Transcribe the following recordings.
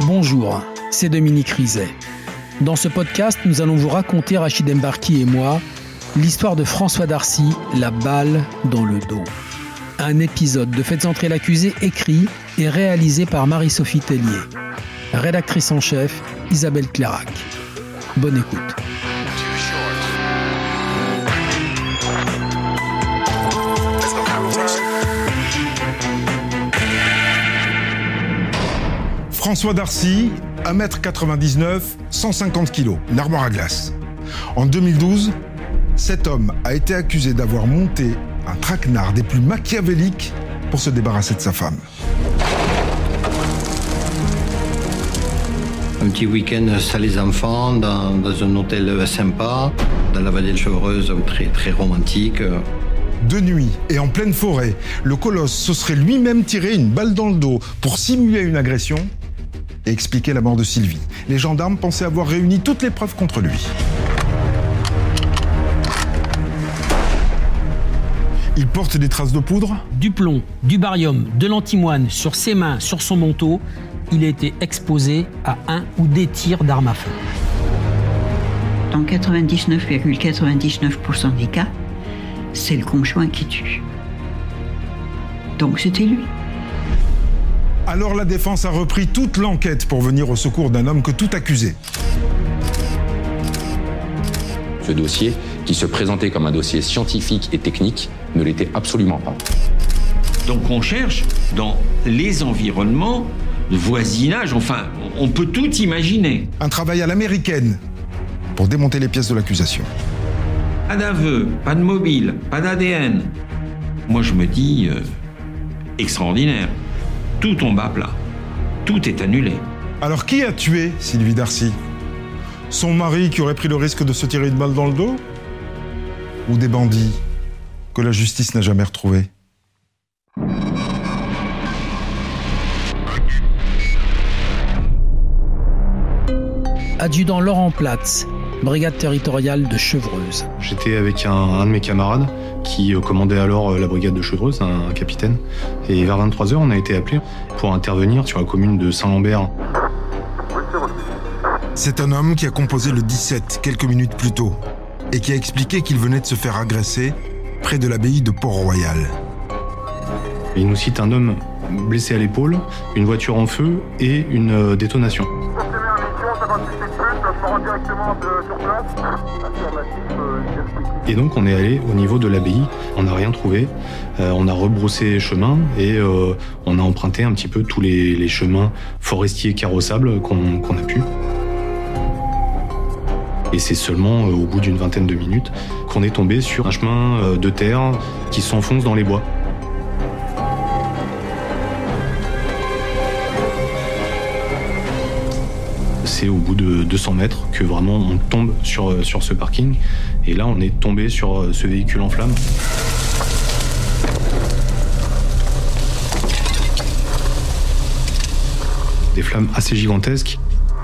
Bonjour, c'est Dominique Rizet. Dans ce podcast, nous allons vous raconter, Rachid Embarki et moi, l'histoire de François Darcy, la balle dans le dos. Un épisode de Faites entrer l'accusé écrit et réalisé par Marie-Sophie Tellier. Rédactrice en chef, Isabelle Clairac. Bonne écoute. François Darcy, 1m99, 150 kg, une armoire à glace. En 2012, cet homme a été accusé d'avoir monté un traquenard des plus machiavéliques pour se débarrasser de sa femme. Un petit week-end sans les enfants, dans un hôtel sympa, dans la vallée de Chevreuse, très, très romantique. De nuit et en pleine forêt, le colosse se serait lui-même tiré une balle dans le dos pour simuler une agression et expliquer la mort de Sylvie. Les gendarmes pensaient avoir réuni toutes les preuves contre lui. Il porte des traces de poudre, Du plomb, du barium, de l'antimoine sur ses mains, sur son manteau. Il a été exposé à un ou des tirs d'armes à feu. Dans 99,99% des cas, c'est le conjoint qui tue. Donc c'était lui. Alors la défense a repris toute l'enquête pour venir au secours d'un homme que tout accusait. Ce dossier, qui se présentait comme un dossier scientifique et technique, ne l'était absolument pas. Donc on cherche dans les environnements, le voisinage, enfin, on peut tout imaginer. Un travail à l'américaine pour démonter les pièces de l'accusation. Pas d'aveu, pas de mobile, pas d'ADN. Moi je me dis, extraordinaire. Tout tombe à plat. Tout est annulé. Alors qui a tué Sylvie Darcy ? Son mari qui aurait pris le risque de se tirer une balle dans le dos ? Ou des bandits que la justice n'a jamais retrouvés ? Adjudant Laurent Platz, brigade territoriale de Chevreuse. J'étais avec un de mes camarades qui commandait alors la brigade de Chevreuse, un capitaine. Et vers 23h, on a été appelé pour intervenir sur la commune de Saint-Lambert. C'est un homme qui a composé le 17 quelques minutes plus tôt et qui a expliqué qu'il venait de se faire agresser près de l'abbaye de Port-Royal. Il nous cite un homme blessé à l'épaule, une voiture en feu et une détonation. Et donc on est allé au niveau de l'abbaye, on n'a rien trouvé, on a rebroussé chemin et on a emprunté un petit peu tous les chemins forestiers carrossables qu'on a pu. Et c'est seulement au bout d'une vingtaine de minutes qu'on est tombé sur un chemin de terre qui s'enfonce dans les bois. C'est au bout de 200 mètres que vraiment on tombe sur ce parking. Et là, on est tombé sur ce véhicule en flammes. Des flammes assez gigantesques,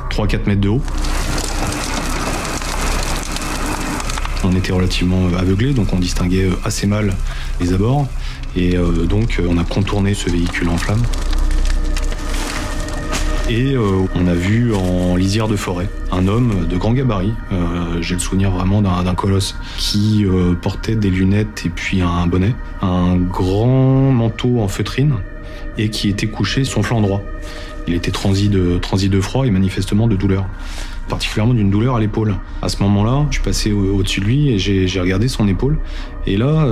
3-4 mètres de haut. On était relativement aveuglés, donc on distinguait assez mal les abords. Et donc, on a contourné ce véhicule en flammes. Et on a vu en lisière de forêt un homme de grand gabarit, j'ai le souvenir vraiment d'un colosse, qui portait des lunettes et puis un bonnet, un grand manteau en feutrine et qui était couché sur son flanc droit. Il était transi de froid et manifestement de douleur, particulièrement d'une douleur à l'épaule. À ce moment-là, je suis passé au-dessus de lui et j'ai regardé son épaule et là...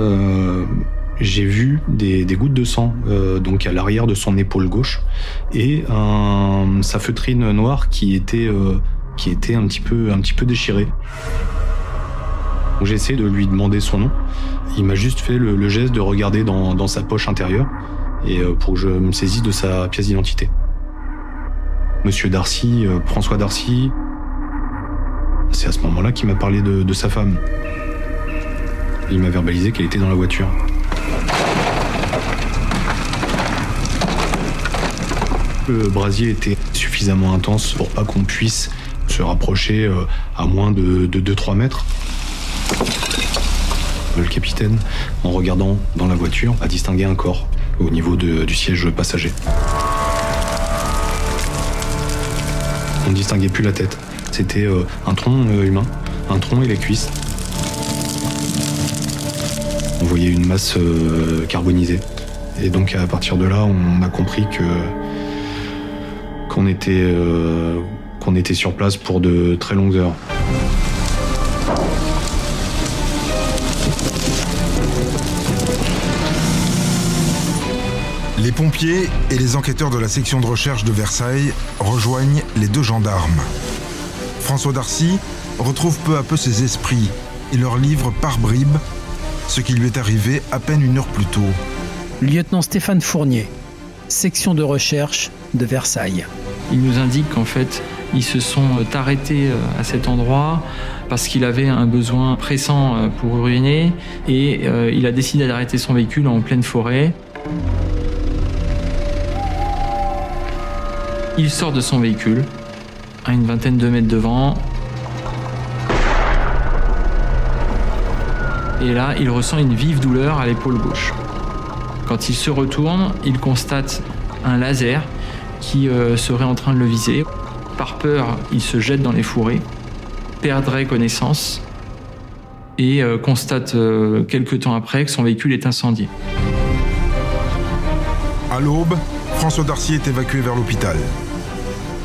j'ai vu des gouttes de sang donc à l'arrière de son épaule gauche et sa feutrine noire qui était un petit peu déchirée. Donc j'ai essayé de lui demander son nom. Il m'a juste fait le geste de regarder dans sa poche intérieure et pour que je me saisisse de sa pièce d'identité. Monsieur Darcy, François Darcy, c'est à ce moment-là qu'il m'a parlé de sa femme. Il m'a verbalisé qu'elle était dans la voiture. Le brasier était suffisamment intense pour pas qu'on puisse se rapprocher à moins de 2-3 mètres. Le capitaine, en regardant dans la voiture, a distingué un corps au niveau du siège passager. On ne distinguait plus la tête. C'était un tronc humain, un tronc et les cuisses. On voyait une masse carbonisée. Et donc à partir de là, on a compris qu'on était sur place pour de très longues heures. Les pompiers et les enquêteurs de la section de recherche de Versailles rejoignent les 2 gendarmes. François Darcy retrouve peu à peu ses esprits et leur livre par bribes ce qui lui est arrivé à peine 1 heure plus tôt. Lieutenant Stéphane Fournier, section de recherche de Versailles. Il nous indique qu'en fait, ils se sont arrêtés à cet endroit parce qu'il avait un besoin pressant pour uriner et il a décidé d'arrêter son véhicule en pleine forêt. Il sort de son véhicule, à une vingtaine de mètres devant. Et là, il ressent une vive douleur à l'épaule gauche. Quand il se retourne, il constate un laser qui serait en train de le viser. Par peur, il se jette dans les fourrés, perdrait connaissance et constate quelques temps après que son véhicule est incendié. À l'aube, François Darcy est évacué vers l'hôpital,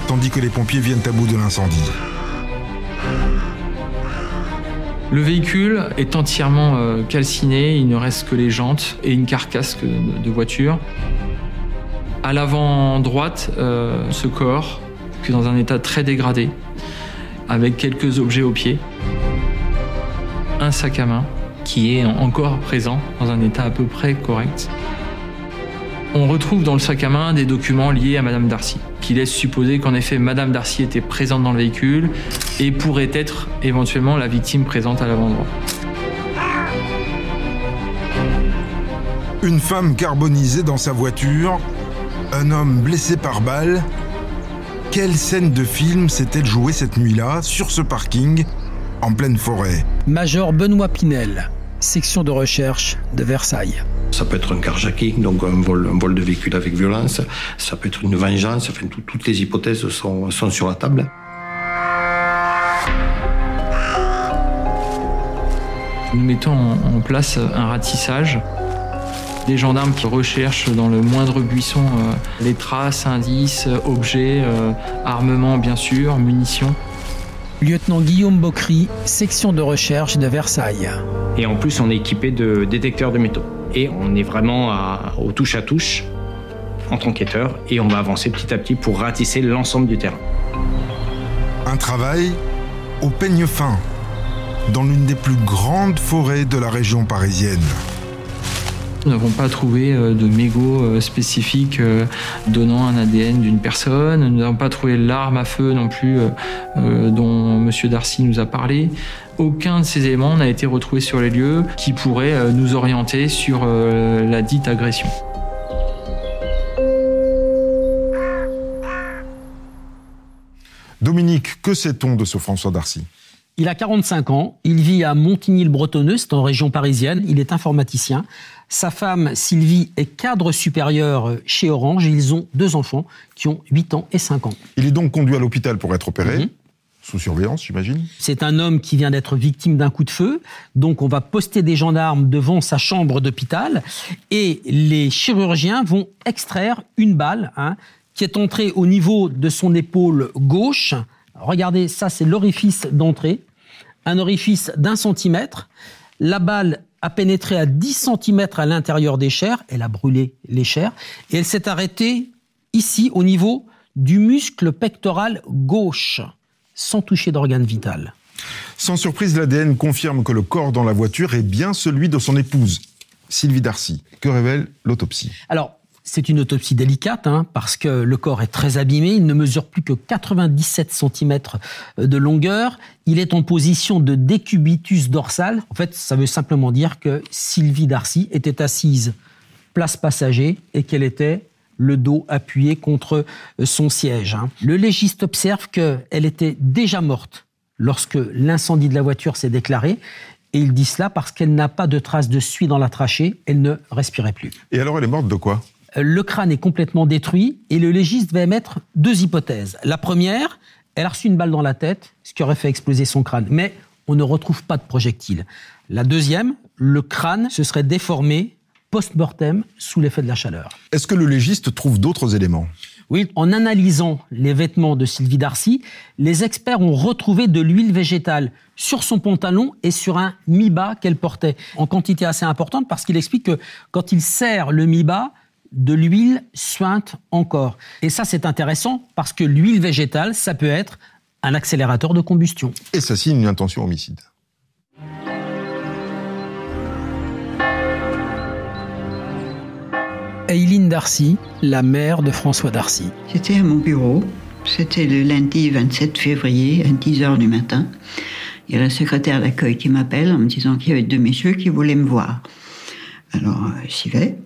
tandis que les pompiers viennent à bout de l'incendie. Le véhicule est entièrement calciné, il ne reste que les jantes et une carcasse de voiture. À l'avant droite, ce corps, qui est dans un état très dégradé, avec quelques objets au pied. Un sac à main qui est encore présent, dans un état à peu près correct. On retrouve dans le sac à main des documents liés à Madame Darcy, qui laissent supposer qu'en effet Madame Darcy était présente dans le véhicule et pourrait être éventuellement la victime présente à l'avant-droit. Une femme carbonisée dans sa voiture, un homme blessé par balle. Quelle scène de film s'est-elle jouée cette nuit-là, sur ce parking, en pleine forêt? Major Benoît Pinel, section de recherche de Versailles. Ça peut être un carjacking, donc un vol de véhicule avec violence. Ça peut être une vengeance. Enfin, toutes les hypothèses sont sur la table. Nous mettons en place un ratissage. Des gendarmes qui recherchent dans le moindre buisson les traces, indices, objets, armements bien sûr, munitions. Lieutenant Guillaume Bocry, section de recherche de Versailles. Et en plus, on est équipé de détecteurs de métaux. Et on est vraiment au touche-à-touche entre enquêteurs et on va avancer petit à petit pour ratisser l'ensemble du terrain. Un travail au peigne fin, dans l'une des plus grandes forêts de la région parisienne. Nous n'avons pas trouvé de mégots spécifiques donnant un ADN d'une personne. Nous n'avons pas trouvé l'arme à feu non plus dont M. Darcy nous a parlé. Aucun de ces éléments n'a été retrouvé sur les lieux qui pourrait nous orienter sur la dite agression. Dominique, que sait-on de ce François Darcy ? Il a 45 ans, il vit à Montigny-le-Bretonneux, c'est en région parisienne, il est informaticien. Sa femme Sylvie est cadre supérieur chez Orange et ils ont 2 enfants qui ont 8 ans et 5 ans. Il est donc conduit à l'hôpital pour être opéré, sous surveillance j'imagine. C'est un homme qui vient d'être victime d'un coup de feu, donc on va poster des gendarmes devant sa chambre d'hôpital et les chirurgiens vont extraire une balle qui est entrée au niveau de son épaule gauche. Regardez, ça c'est l'orifice d'entrée, un orifice d'1 centimètre. La balle a pénétré à 10 cm à l'intérieur des chairs, elle a brûlé les chairs, et elle s'est arrêtée ici, au niveau du muscle pectoral gauche, sans toucher d'organe vital. Sans surprise, l'ADN confirme que le corps dans la voiture est bien celui de son épouse, Sylvie Darcy. Que révèle l'autopsie ? Alors, c'est une autopsie délicate, parce que le corps est très abîmé, il ne mesure plus que 97 cm de longueur, il est en position de décubitus dorsal. En fait, ça veut simplement dire que Sylvie Darcy était assise place passager et qu'elle était le dos appuyé contre son siège. Le légiste observe qu'elle était déjà morte lorsque l'incendie de la voiture s'est déclaré Et il dit cela parce qu'elle n'a pas de traces de suie dans la trachée, elle ne respirait plus. Et alors, elle est morte de quoi ? Le crâne est complètement détruit et le légiste va émettre 2 hypothèses. La première, elle a reçu une balle dans la tête, ce qui aurait fait exploser son crâne. Mais on ne retrouve pas de projectile. La deuxième, le crâne se serait déformé post-mortem sous l'effet de la chaleur. Est-ce que le légiste trouve d'autres éléments ? Oui, en analysant les vêtements de Sylvie Darcy, les experts ont retrouvé de l'huile végétale sur son pantalon et sur un mi-bas qu'elle portait, en quantité assez importante, parce qu'il explique que quand il serre le mi-bas, de l'huile suinte encore. Et ça, c'est intéressant, parce que l'huile végétale, ça peut être un accélérateur de combustion. Et ça signe une intention homicide. Aileen Darcy, la mère de François Darcy. J'étais à mon bureau, c'était le lundi 27 février à 10h du matin. Il y a la secrétaire d'accueil qui m'appelle en me disant qu'il y avait 2 messieurs qui voulaient me voir. Alors, j'y vais.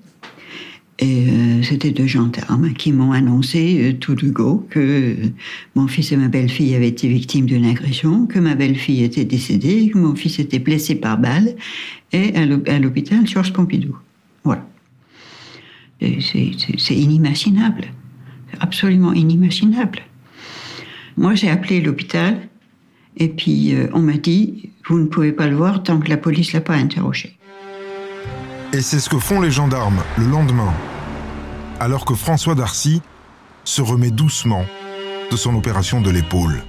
Et c'était 2 gendarmes qui m'ont annoncé tout de go que mon fils et ma belle-fille avaient été victimes d'une agression, que ma belle-fille était décédée, que mon fils était blessé par balle et à l'hôpital Georges Pompidou. Voilà. C'est inimaginable. C'est absolument inimaginable. Moi, j'ai appelé l'hôpital et puis on m'a dit « Vous ne pouvez pas le voir tant que la police ne l'a pas interrogé ». Et c'est ce que font les gendarmes le lendemain, alors que François Darcy se remet doucement de son opération de l'épaule.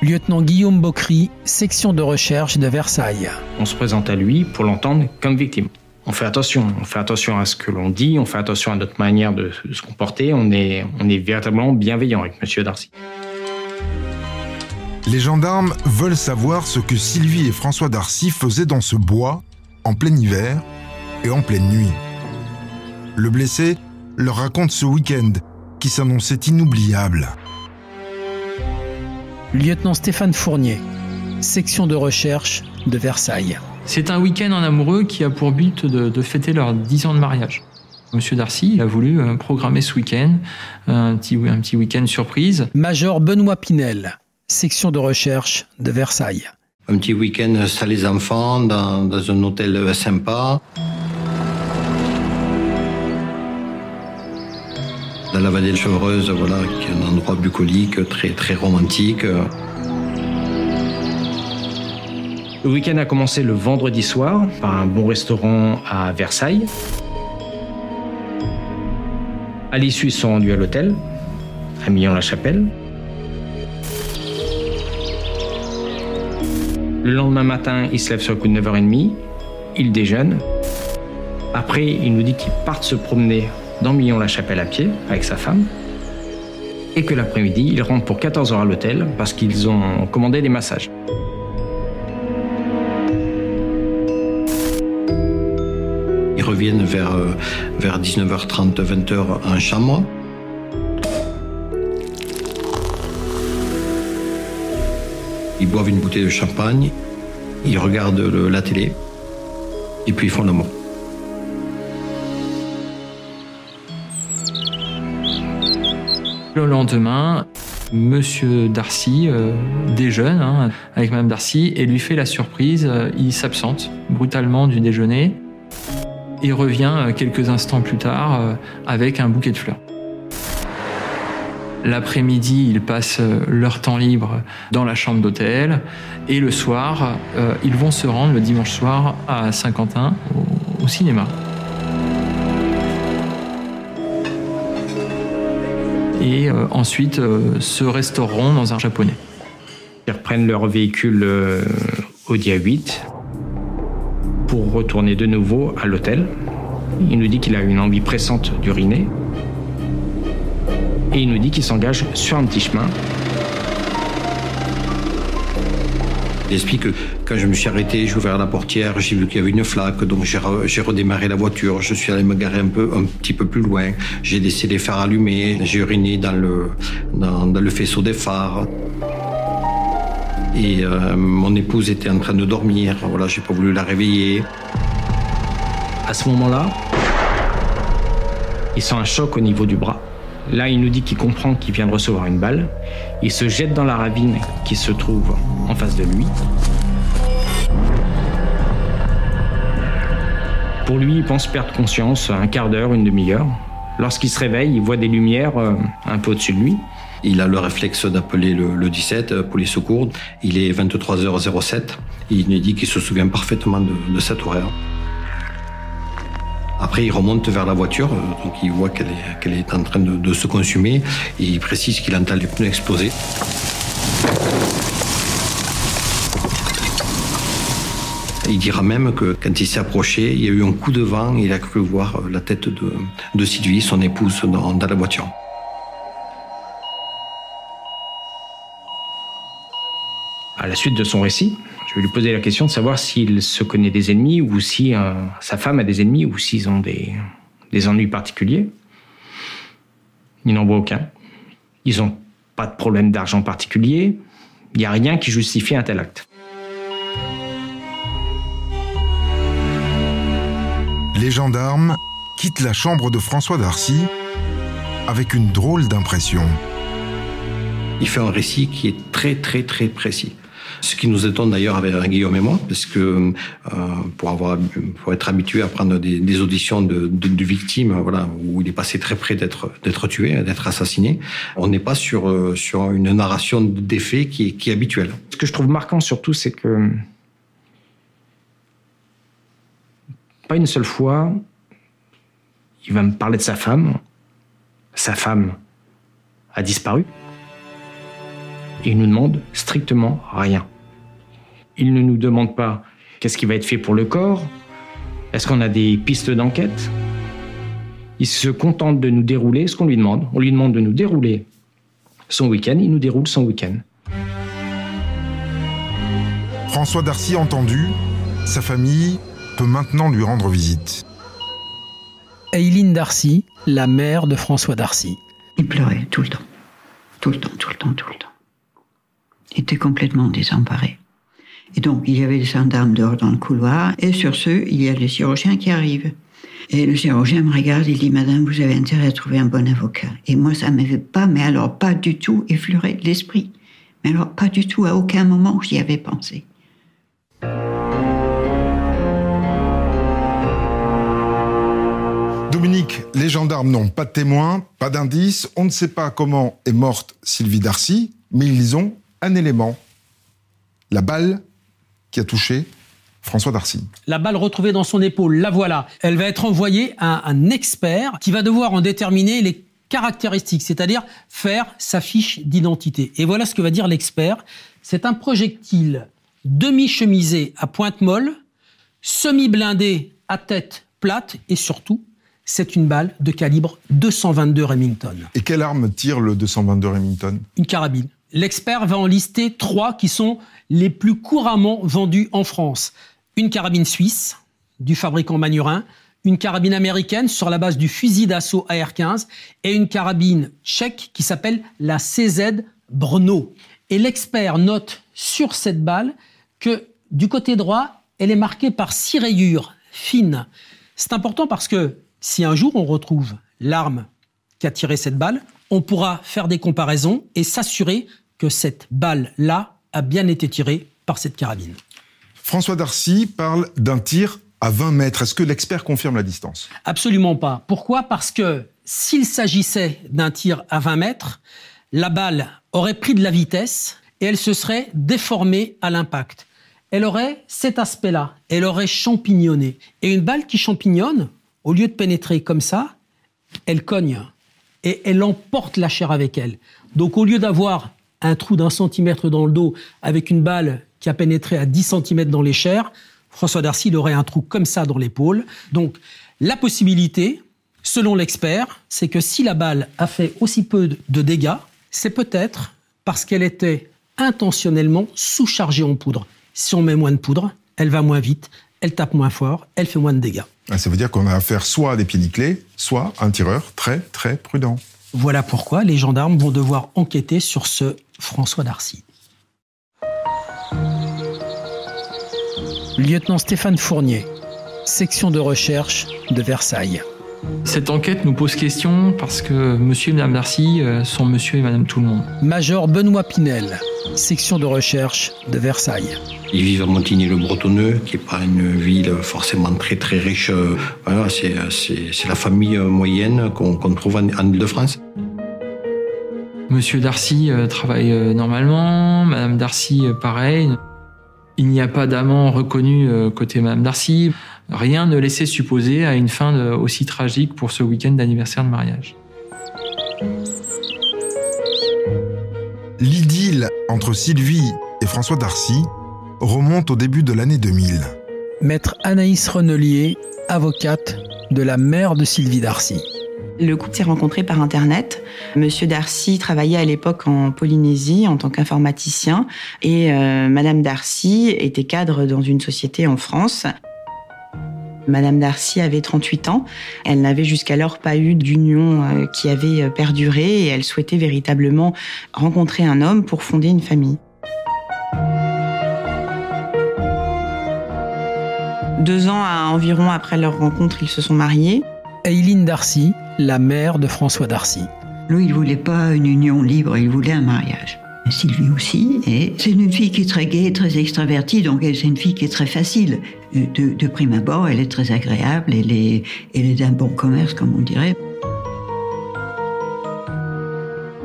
Lieutenant Guillaume Bocry, section de recherche de Versailles. On se présente à lui pour l'entendre comme victime. On fait attention à ce que l'on dit, on fait attention à notre manière de se comporter, on est véritablement bienveillant avec M. Darcy. Les gendarmes veulent savoir ce que Sylvie et François Darcy faisaient dans ce bois, en plein hiver et en pleine nuit. Le blessé leur raconte ce week-end qui s'annonçait inoubliable. Lieutenant Stéphane Fournier, section de recherche de Versailles. C'est un week-end en amoureux qui a pour but de fêter leurs 10 ans de mariage. Monsieur Darcy, il a voulu programmer ce week-end, un petit week-end surprise. Major Benoît Pinel, section de recherche de Versailles. Un petit week-end sans les enfants, dans un hôtel sympa. Dans la vallée de Chevreuse, voilà, qui est un endroit bucolique, très, très romantique. Le week-end a commencé le vendredi soir par un bon restaurant à Versailles. À l'issue, ils sont rendus à l'hôtel, à Millan-la-Chapelle. Le lendemain matin, ils se lèvent sur le coup de 9h30, ils déjeunent. Après, il nous dit qu'ils partent se promener dans Millan-la-Chapelle à pied avec sa femme. Et que l'après-midi, ils rentrent pour 14h à l'hôtel parce qu'ils ont commandé des massages. Ils reviennent vers 19h30, 20h en chambre. Ils boivent une bouteille de champagne, ils regardent la télé, et puis ils font l'amour. Le lendemain, Monsieur Darcy déjeune avec Madame Darcy et lui fait la surprise. Il s'absente brutalement du déjeuner et revient quelques instants plus tard avec un bouquet de fleurs. L'après-midi, ils passent leur temps libre dans la chambre d'hôtel et le soir, ils vont se rendre le dimanche soir à Saint-Quentin au cinéma. Et ensuite se restaureront dans un japonais. Ils reprennent leur véhicule Audi A8 pour retourner de nouveau à l'hôtel. Il nous dit qu'il a une envie pressante d'uriner. Et il nous dit qu'il s'engage sur un petit chemin. Il explique que quand je me suis arrêté, j'ai ouvert la portière, j'ai vu qu'il y avait une flaque, donc j'ai redémarré la voiture, je suis allé me garer un petit peu plus loin, j'ai laissé les phares allumés, j'ai uriné dans le faisceau des phares. Et mon épouse était en train de dormir, voilà, j'ai pas voulu la réveiller. À ce moment-là, il sent un choc au niveau du bras. Là, il nous dit qu'il comprend qu'il vient de recevoir une balle. Il se jette dans la ravine qui se trouve en face de lui. Pour lui, il pense perdre conscience un quart d'heure, une demi-heure. Lorsqu'il se réveille, il voit des lumières un peu au-dessus de lui. Il a le réflexe d'appeler le 17 pour les secours. Il est 23h07. Il nous dit qu'il se souvient parfaitement de cet horaire. Après, il remonte vers la voiture, donc il voit qu'elle est en train de se consumer. Et il précise qu'il entend les pneus exploser. Il dira même que quand il s'est approché, il y a eu un coup de vent et il a cru voir la tête de Sylvie, son épouse, dans la voiture. À la suite de son récit, je vais lui poser la question de savoir s'il se connaît des ennemis ou si sa femme a des ennemis ou s'ils ont des ennuis particuliers. Il n'en voit aucun. Ils n'ont pas de problème d'argent particulier. Il n'y a rien qui justifie un tel acte. Les gendarmes quittent la chambre de François Darcy avec une drôle d'impression. Il fait un récit qui est très très très précis. Ce qui nous étonne d'ailleurs avec Guillaume et moi, parce que pour être habitué à prendre des auditions de victimes, voilà, où il est passé très près d'être tué, d'être assassiné, on n'est pas sur une narration des faits qui est habituelle. Ce que je trouve marquant surtout, c'est que pas une seule fois, il va me parler de sa femme. Sa femme a disparu. Et il nous demande strictement rien. Il ne nous demande pas qu'est-ce qui va être fait pour le corps, est-ce qu'on a des pistes d'enquête. Il se contente de nous dérouler ce qu'on lui demande. On lui demande de nous dérouler son week-end, il nous déroule son week-end. François Darcy entendu, sa famille peut maintenant lui rendre visite. Aileen Darcy, la mère de François Darcy. Il pleurait tout le temps. Tout le temps. Il était complètement désemparé. Et donc, il y avait des gendarmes dehors dans le couloir, et sur ce, il y a le chirurgien qui arrive. Et le chirurgien me regarde et dit « Madame, vous avez intérêt à trouver un bon avocat. » Et moi, ça ne m'avait pas, mais alors pas du tout effleuré l'esprit. Mais alors pas du tout, à aucun moment j'y avais pensé. Dominique, les gendarmes n'ont pas de témoins, pas d'indices, on ne sait pas comment est morte Sylvie Darcy, mais ils ont un élément, la balle qui a touché François Darcy. La balle retrouvée dans son épaule, la voilà. Elle va être envoyée à un expert qui va devoir en déterminer les caractéristiques, c'est-à-dire faire sa fiche d'identité. Et voilà ce que va dire l'expert. C'est un projectile demi-chemisé à pointe molle, semi-blindé à tête plate et surtout, c'est une balle de calibre 222 Remington. Et quelle arme tire le 222 Remington ? Une carabine. L'expert va en lister 3 qui sont les plus couramment vendues en France. Une carabine suisse, du fabricant Manurin, une carabine américaine sur la base du fusil d'assaut AR-15 et une carabine tchèque qui s'appelle la CZ Brno. Et l'expert note sur cette balle que du côté droit, elle est marquée par 6 rayures fines. C'est important parce que si un jour on retrouve l'arme qui a tiré cette balle, on pourra faire des comparaisons et s'assurer que cette balle-là a bien été tirée par cette carabine. François Darcy parle d'un tir à 20 mètres. Est-ce que l'expert confirme la distance ? Absolument pas. Pourquoi ? Parce que s'il s'agissait d'un tir à 20 mètres, la balle aurait pris de la vitesse et elle se serait déformée à l'impact. Elle aurait cet aspect-là, elle aurait champignonné. Et une balle qui champignonne, au lieu de pénétrer comme ça, elle cogne et elle emporte la chair avec elle. Donc au lieu d'avoir un trou d'1 centimètre dans le dos avec une balle qui a pénétré à 10 cm dans les chairs, François Darcy il aurait un trou comme ça dans l'épaule. Donc la possibilité, selon l'expert, c'est que si la balle a fait aussi peu de dégâts, c'est peut-être parce qu'elle était intentionnellement sous-chargée en poudre. Si on met moins de poudre, elle va moins vite, elle tape moins fort, elle fait moins de dégâts. Ça veut dire qu'on a affaire soit à des pieds nickelés, soit à un tireur très très prudent. Voilà pourquoi les gendarmes vont devoir enquêter sur ce François Darcy. Lieutenant Stéphane Fournier, section de recherche de Versailles. Cette enquête nous pose question parce que monsieur et madame Darcy sont monsieur et madame tout le monde. Major Benoît Pinel, section de recherche de Versailles. Ils vivent à Montigny-le-Bretonneux, qui n'est pas une ville forcément très très riche. Voilà, c'est la famille moyenne qu'on trouve en Île-de-France. Monsieur Darcy travaille normalement, Madame Darcy pareil. Il n'y a pas d'amant reconnu côté Madame Darcy. Rien ne laissait supposer à une fin aussi tragique pour ce week-end d'anniversaire de mariage. L'idylle entre Sylvie et François Darcy remonte au début de l'année 2000. Maître Anaïs Renelier, avocate de la mère de Sylvie Darcy. Le couple s'est rencontré par Internet. Monsieur Darcy travaillait à l'époque en Polynésie en tant qu'informaticien et Madame Darcy était cadre dans une société en France. Madame Darcy avait 38 ans. Elle n'avait jusqu'alors pas eu d'union qui avait perduré et elle souhaitait véritablement rencontrer un homme pour fonder une famille. 2 ans environ après leur rencontre, ils se sont mariés. Aileen Darcy, la mère de François Darcy. Lui, il ne voulait pas une union libre, il voulait un mariage. Sylvie aussi. Et c'est une fille qui est très gaie, très extravertie, donc c'est une fille qui est très facile. De prime abord, elle est très agréable, elle est d'un bon commerce, comme on dirait.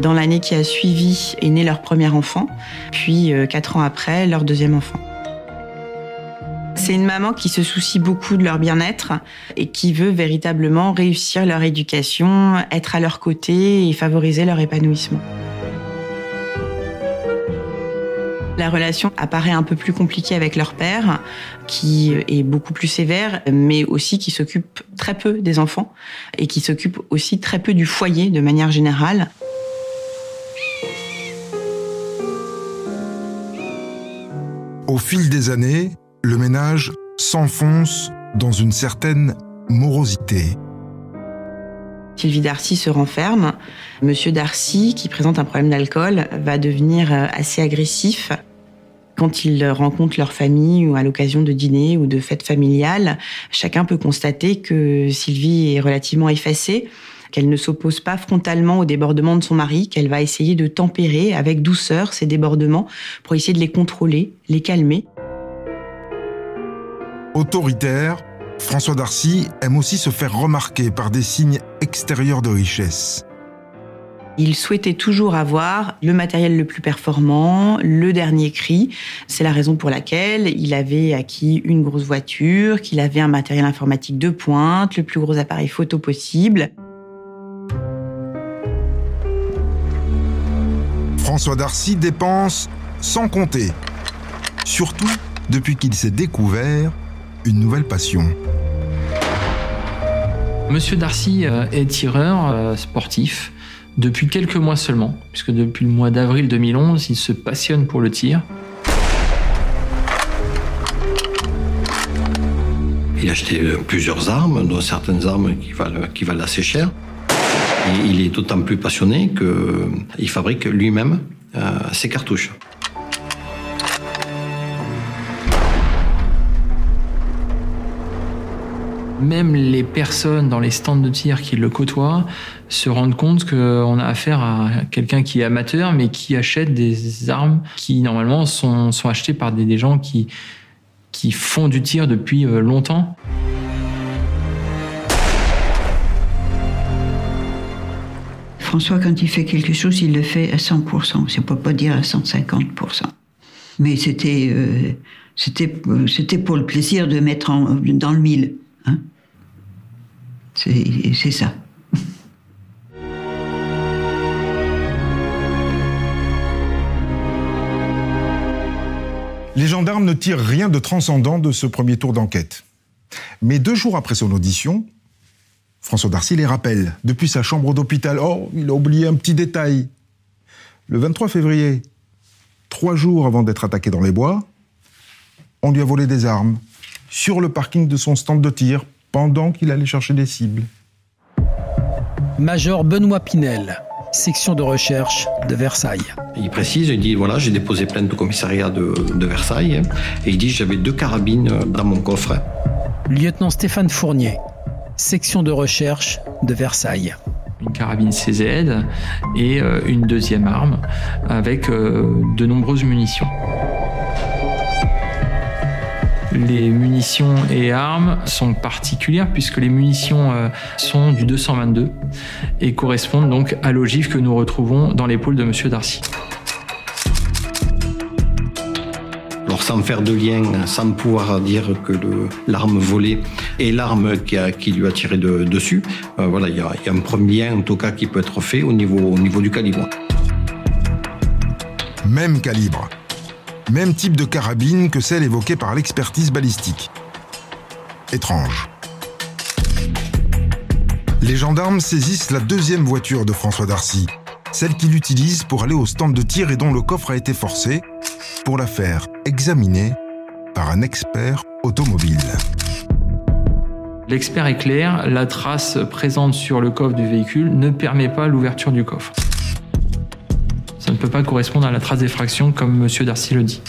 Dans l'année qui a suivi est né leur premier enfant, puis 4 ans après, leur deuxième enfant. C'est une maman qui se soucie beaucoup de leur bien-être et qui veut véritablement réussir leur éducation, être à leur côté et favoriser leur épanouissement. La relation apparaît un peu plus compliquée avec leur père, qui est beaucoup plus sévère, mais aussi qui s'occupe très peu des enfants et qui s'occupe aussi très peu du foyer de manière générale. Au fil des années, le ménage s'enfonce dans une certaine morosité. Sylvie Darcy se renferme. Monsieur Darcy, qui présente un problème d'alcool, va devenir assez agressif. Quand ils rencontrent leur famille ou à l'occasion de dîners ou de fêtes familiales, chacun peut constater que Sylvie est relativement effacée, qu'elle ne s'oppose pas frontalement aux débordements de son mari, qu'elle va essayer de tempérer avec douceur ces débordements pour essayer de les contrôler, les calmer. Autoritaire, François Darcy aime aussi se faire remarquer par des signes extérieurs de richesse. Il souhaitait toujours avoir le matériel le plus performant, le dernier cri. C'est la raison pour laquelle il avait acquis une grosse voiture, qu'il avait un matériel informatique de pointe, le plus gros appareil photo possible. François Darcy dépense sans compter, surtout depuis qu'il s'est découvert une nouvelle passion. Monsieur Darcy est tireur sportif depuis quelques mois seulement, puisque depuis le mois d'avril 2011, il se passionne pour le tir. Il a acheté plusieurs armes, dont certaines armes qui valent assez cher. Et il est d'autant plus passionné qu'il fabrique lui-même ses cartouches. Même les personnes dans les stands de tir qui le côtoient se rendent compte qu'on a affaire à quelqu'un qui est amateur, mais qui achète des armes qui, normalement, sont achetées par des gens qui font du tir depuis longtemps. François, quand il fait quelque chose, il le fait à 100%. Ça ne peut pas dire à 150%. Mais c'était pour le plaisir de mettre dans le mille. Hein? C'est ça. Les gendarmes ne tirent rien de transcendant de ce premier tour d'enquête. Mais 2 jours après son audition, François Darcy les rappelle depuis sa chambre d'hôpital. Oh, il a oublié un petit détail. Le 23 février, 3 jours avant d'être attaqué dans les bois, on lui a volé des armes sur le parking de son stand de tir pendant qu'il allait chercher des cibles. Major Benoît Pinel, section de recherche de Versailles. Il précise, il dit voilà, j'ai déposé plainte au commissariat de Versailles et il dit j'avais 2 carabines dans mon coffre. Lieutenant Stéphane Fournier, section de recherche de Versailles. une carabine CZ et une deuxième arme avec de nombreuses munitions. Les munitions et armes sont particulières puisque les munitions sont du 222 et correspondent donc à l'ogive que nous retrouvons dans l'épaule de M. Darcy. Alors sans faire de lien, sans pouvoir dire que l'arme volée est l'arme qui lui a tiré dessus, voilà, il y a un premier lien en tout cas qui peut être fait au niveau du calibre. Même calibre. Même type de carabine que celle évoquée par l'expertise balistique. Étrange. Les gendarmes saisissent la deuxième voiture de François Darcy, celle qu'il utilise pour aller au stand de tir et dont le coffre a été forcé, pour la faire examiner par un expert automobile. L'expert est clair, la trace présente sur le coffre du véhicule ne permet pas l'ouverture du coffre. Ça ne peut pas correspondre à la trace d'effraction comme M. Darcy le dit.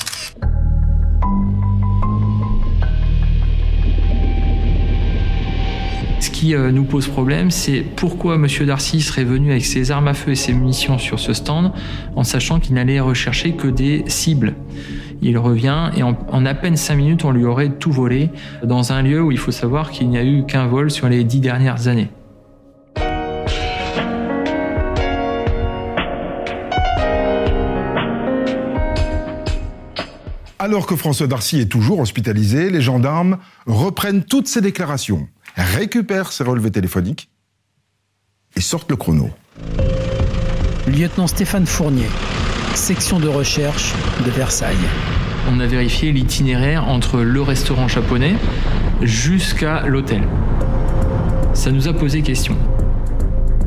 Ce qui nous pose problème, c'est pourquoi M. Darcy serait venu avec ses armes à feu et ses munitions sur ce stand en sachant qu'il n'allait rechercher que des cibles. Il revient et en à peine 5 minutes, on lui aurait tout volé dans un lieu où il faut savoir qu'il n'y a eu qu'un vol sur les 10 dernières années. Alors que François Darcy est toujours hospitalisé, les gendarmes reprennent toutes ses déclarations, récupèrent ses relevés téléphoniques et sortent le chrono. Lieutenant Stéphane Fournier, section de recherche de Versailles. On a vérifié l'itinéraire entre le restaurant japonais jusqu'à l'hôtel. Ça nous a posé question.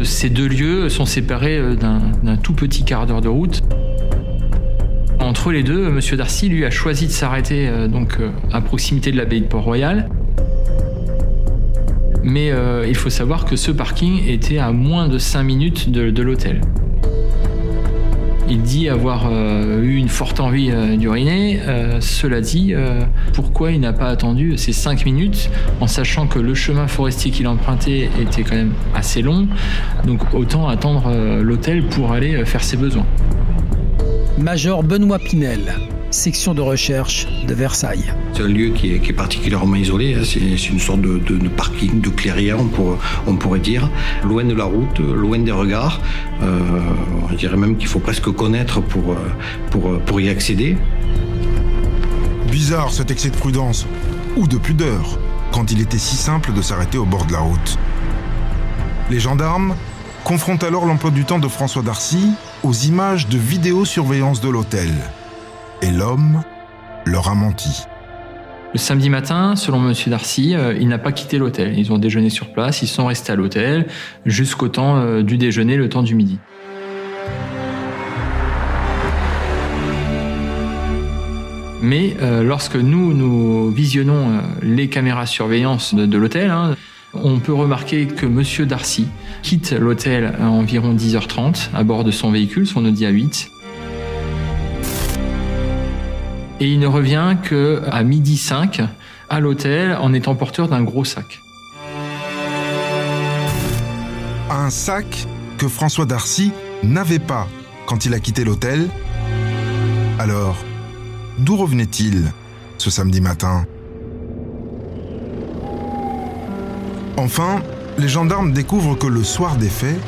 Ces deux lieux sont séparés d'un tout petit quart d'heure de route. Entre les deux, M. Darcy, lui, a choisi de s'arrêter à proximité de l'abbaye de Port-Royal. Mais il faut savoir que ce parking était à moins de 5 minutes de l'hôtel. Il dit avoir eu une forte envie d'uriner. Cela dit, pourquoi il n'a pas attendu ces 5 minutes en sachant que le chemin forestier qu'il empruntait était quand même assez long. Donc autant attendre l'hôtel pour aller faire ses besoins. Major Benoît Pinel, section de recherche de Versailles. C'est un lieu qui est particulièrement isolé, hein. C'est une sorte de parking, de clairière, on pourrait dire, loin de la route, loin des regards. Je dirais même qu'il faut presque connaître pour y accéder. Bizarre cet excès de prudence, ou de pudeur, quand il était si simple de s'arrêter au bord de la route. Les gendarmes confrontent alors l'emploi du temps de François Darcy aux images de vidéosurveillance de l'hôtel. Et l'homme leur a menti. Le samedi matin, selon M. Darcy, il n'a pas quitté l'hôtel. Ils ont déjeuné sur place, ils sont restés à l'hôtel jusqu'au temps du déjeuner, le temps du midi. Mais lorsque nous visionnons les caméras de surveillance de l'hôtel, on peut remarquer que M. Darcy quitte l'hôtel à environ 10h30 à bord de son véhicule, son Audi A8. Et il ne revient qu'à 12h05 à l'hôtel en étant porteur d'un gros sac. Un sac que François Darcy n'avait pas quand il a quitté l'hôtel. Alors, d'où revenait-il ce samedi matin ? Enfin, les gendarmes découvrent que le soir des faits,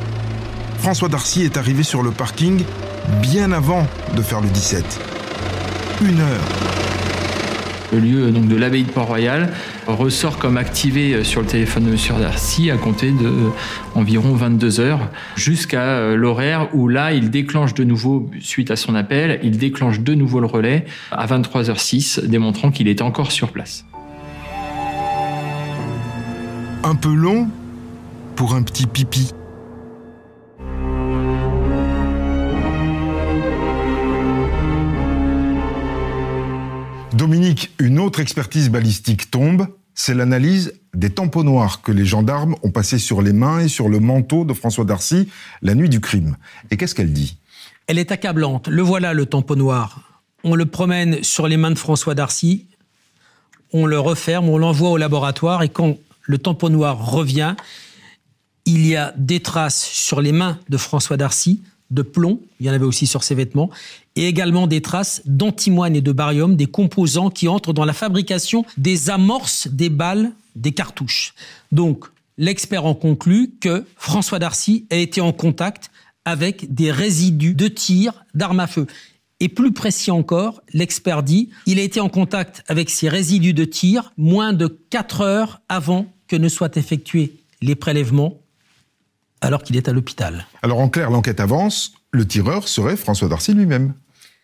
François Darcy est arrivé sur le parking bien avant de faire le 17. 1 heure. Le lieu donc, de l'abbaye de Port-Royal ressort comme activé sur le téléphone de M. Darcy à compter de environ 22h jusqu'à l'horaire où là, il déclenche de nouveau, suite à son appel, il déclenche de nouveau le relais à 23h06, démontrant qu'il était encore sur place. Un peu long pour un petit pipi. Dominique, une autre expertise balistique tombe, c'est l'analyse des tamponnoirs que les gendarmes ont passés sur les mains et sur le manteau de François Darcy la nuit du crime. Et qu'est-ce qu'elle dit ? Elle est accablante. Le voilà, le tamponnoir. On le promène sur les mains de François Darcy, on le referme, on l'envoie au laboratoire et quand le tamponnoir revient, il y a des traces sur les mains de François Darcy, de plomb, il y en avait aussi sur ses vêtements, et également des traces d'antimoine et de barium, des composants qui entrent dans la fabrication des amorces des balles, des cartouches. Donc, l'expert en conclut que François Darcy a été en contact avec des résidus de tir d'armes à feu. Et plus précis encore, l'expert dit il a été en contact avec ces résidus de tir moins de 4 heures avant que ne soient effectués les prélèvements, alors qu'il est à l'hôpital. Alors en clair, l'enquête avance, le tireur serait François Darcy lui-même.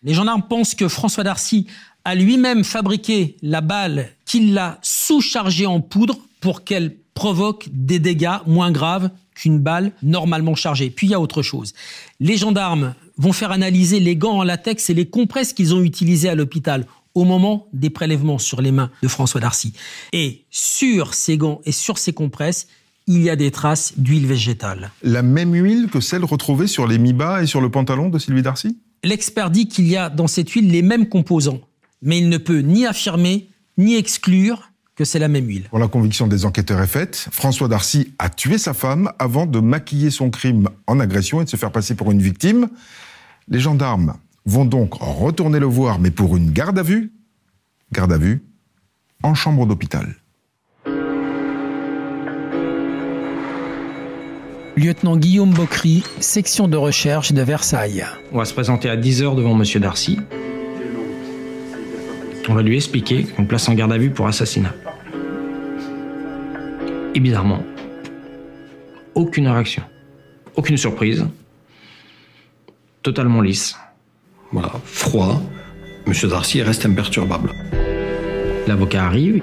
Les gendarmes pensent que François Darcy a lui-même fabriqué la balle, qu'il l'a sous-chargée en poudre pour qu'elle provoque des dégâts moins graves qu'une balle normalement chargée. Puis il y a autre chose. Les gendarmes vont faire analyser les gants en latex et les compresses qu'ils ont utilisés à l'hôpital au moment des prélèvements sur les mains de François Darcy. Et sur ces gants et sur ces compresses, il y a des traces d'huile végétale. La même huile que celle retrouvée sur les mi-bas et sur le pantalon de Sylvie Darcy ? L'expert dit qu'il y a dans cette huile les mêmes composants, mais il ne peut ni affirmer ni exclure que c'est la même huile. Bon, la conviction des enquêteurs est faite. François Darcy a tué sa femme avant de maquiller son crime en agression et de se faire passer pour une victime. Les gendarmes vont donc retourner le voir, mais pour une garde à vue en chambre d'hôpital. Lieutenant Guillaume Bocry, section de recherche de Versailles. On va se présenter à 10h devant Monsieur Darcy. On va lui expliquer qu'on le place en garde à vue pour assassinat. Et bizarrement, aucune réaction, aucune surprise, totalement lisse. Voilà, froid. Monsieur Darcy reste imperturbable. L'avocat arrive,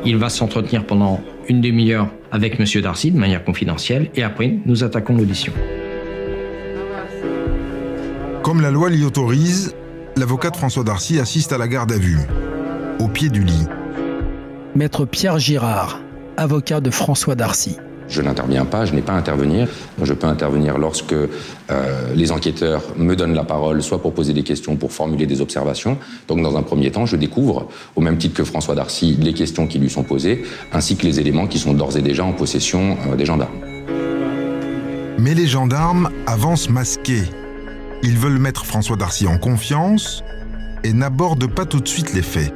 il va s'entretenir pendant une demi-heure avec Monsieur Darcy de manière confidentielle et après nous attaquons l'audition. Comme la loi l'y autorise, l'avocat de François Darcy assiste à la garde à vue, au pied du lit. Maître Pierre Girard, avocat de François Darcy. Je n'interviens pas, je n'ai pas à intervenir. Je peux intervenir lorsque les enquêteurs me donnent la parole, soit pour poser des questions, pour formuler des observations. Donc dans un premier temps, je découvre, au même titre que François Darcy, les questions qui lui sont posées, ainsi que les éléments qui sont d'ores et déjà en possession des gendarmes. Mais les gendarmes avancent masqués. Ils veulent mettre François Darcy en confiance et n'abordent pas tout de suite les faits.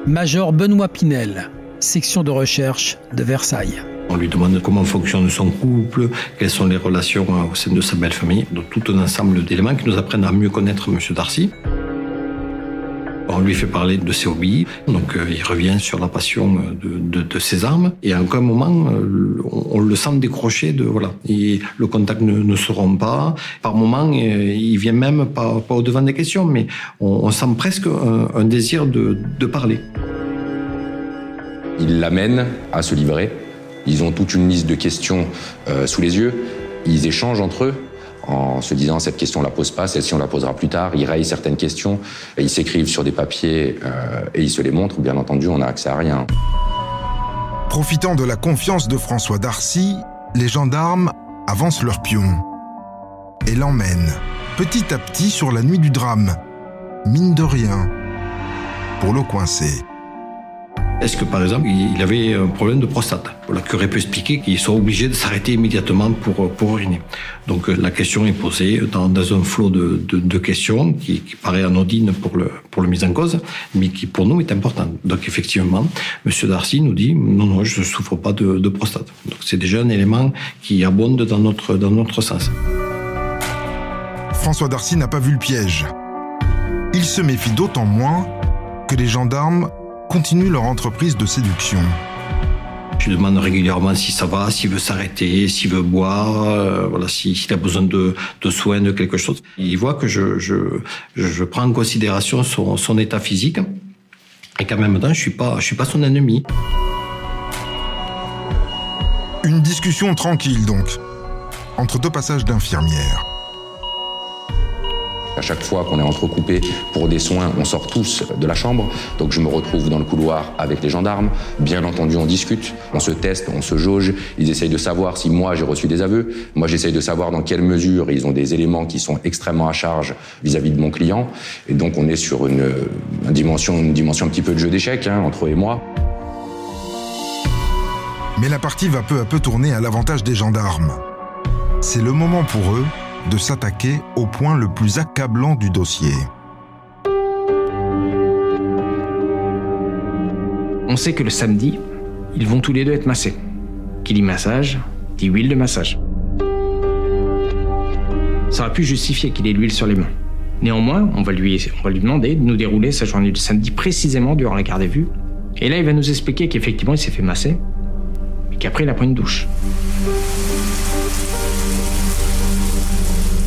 Major Benoît Pinel, section de recherche de Versailles. On lui demande comment fonctionne son couple, quelles sont les relations au sein de sa belle famille. Donc tout un ensemble d'éléments qui nous apprennent à mieux connaître M. Darcy. On lui fait parler de ses hobbies, donc il revient sur la passion de ses armes. Et à aucun moment, on le sent décrocher de voilà. Et le contact ne se rompt pas. Par moments, il vient même pas au devant des questions, mais on sent presque un désir de parler. Ils l'amènent à se livrer. Ils ont toute une liste de questions sous les yeux. Ils échangent entre eux en se disant cette question on la pose pas, celle-ci on la posera plus tard. Ils rayent certaines questions, et ils s'écrivent sur des papiers et ils se les montrent. Bien entendu, on n'a accès à rien. Profitant de la confiance de François Darcy, les gendarmes avancent leur pion et l'emmènent petit à petit sur la nuit du drame. Mine de rien, pour le coincer. Est-ce que, par exemple, il avait un problème de prostate? Voilà, qui aurait pu expliquer qu'il soit obligé de s'arrêter immédiatement pour uriner. Donc la question est posée dans un flot de questions qui paraît anodine pour le mise en cause, mais qui pour nous est importante. Donc effectivement, M. Darcy nous dit non, je ne souffre pas de prostate. Donc c'est déjà un élément qui abonde dans notre sens. François Darcy n'a pas vu le piège. Il se méfie d'autant moins que les gendarmes continuent leur entreprise de séduction. Je lui demande régulièrement si ça va, s'il veut s'arrêter, s'il veut boire, voilà, s'il a besoin de soins, de quelque chose. Il voit que je prends en considération son état physique et qu'en même temps, je suis pas son ennemi. Une discussion tranquille donc, entre deux passages d'infirmières. À chaque fois qu'on est entrecoupé pour des soins, on sort tous de la chambre. Donc je me retrouve dans le couloir avec les gendarmes. Bien entendu, on discute, on se teste, on se jauge. Ils essayent de savoir si moi j'ai reçu des aveux. Moi j'essaye de savoir dans quelle mesure ils ont des éléments qui sont extrêmement à charge vis-à-vis de mon client. Et donc on est sur une dimension un petit peu de jeu d'échecs entre eux et moi. Mais la partie va peu à peu tourner à l'avantage des gendarmes. C'est le moment pour eux de s'attaquer au point le plus accablant du dossier. On sait que le samedi, ils vont tous les deux être massés. Qui dit massage, dit huile de massage. Ça aurait pu justifier qu'il ait l'huile sur les mains. Néanmoins, on va lui demander de nous dérouler sa journée du samedi précisément durant la garde à vue. Et là, il va nous expliquer qu'effectivement, il s'est fait masser, mais qu'après, il a pris une douche.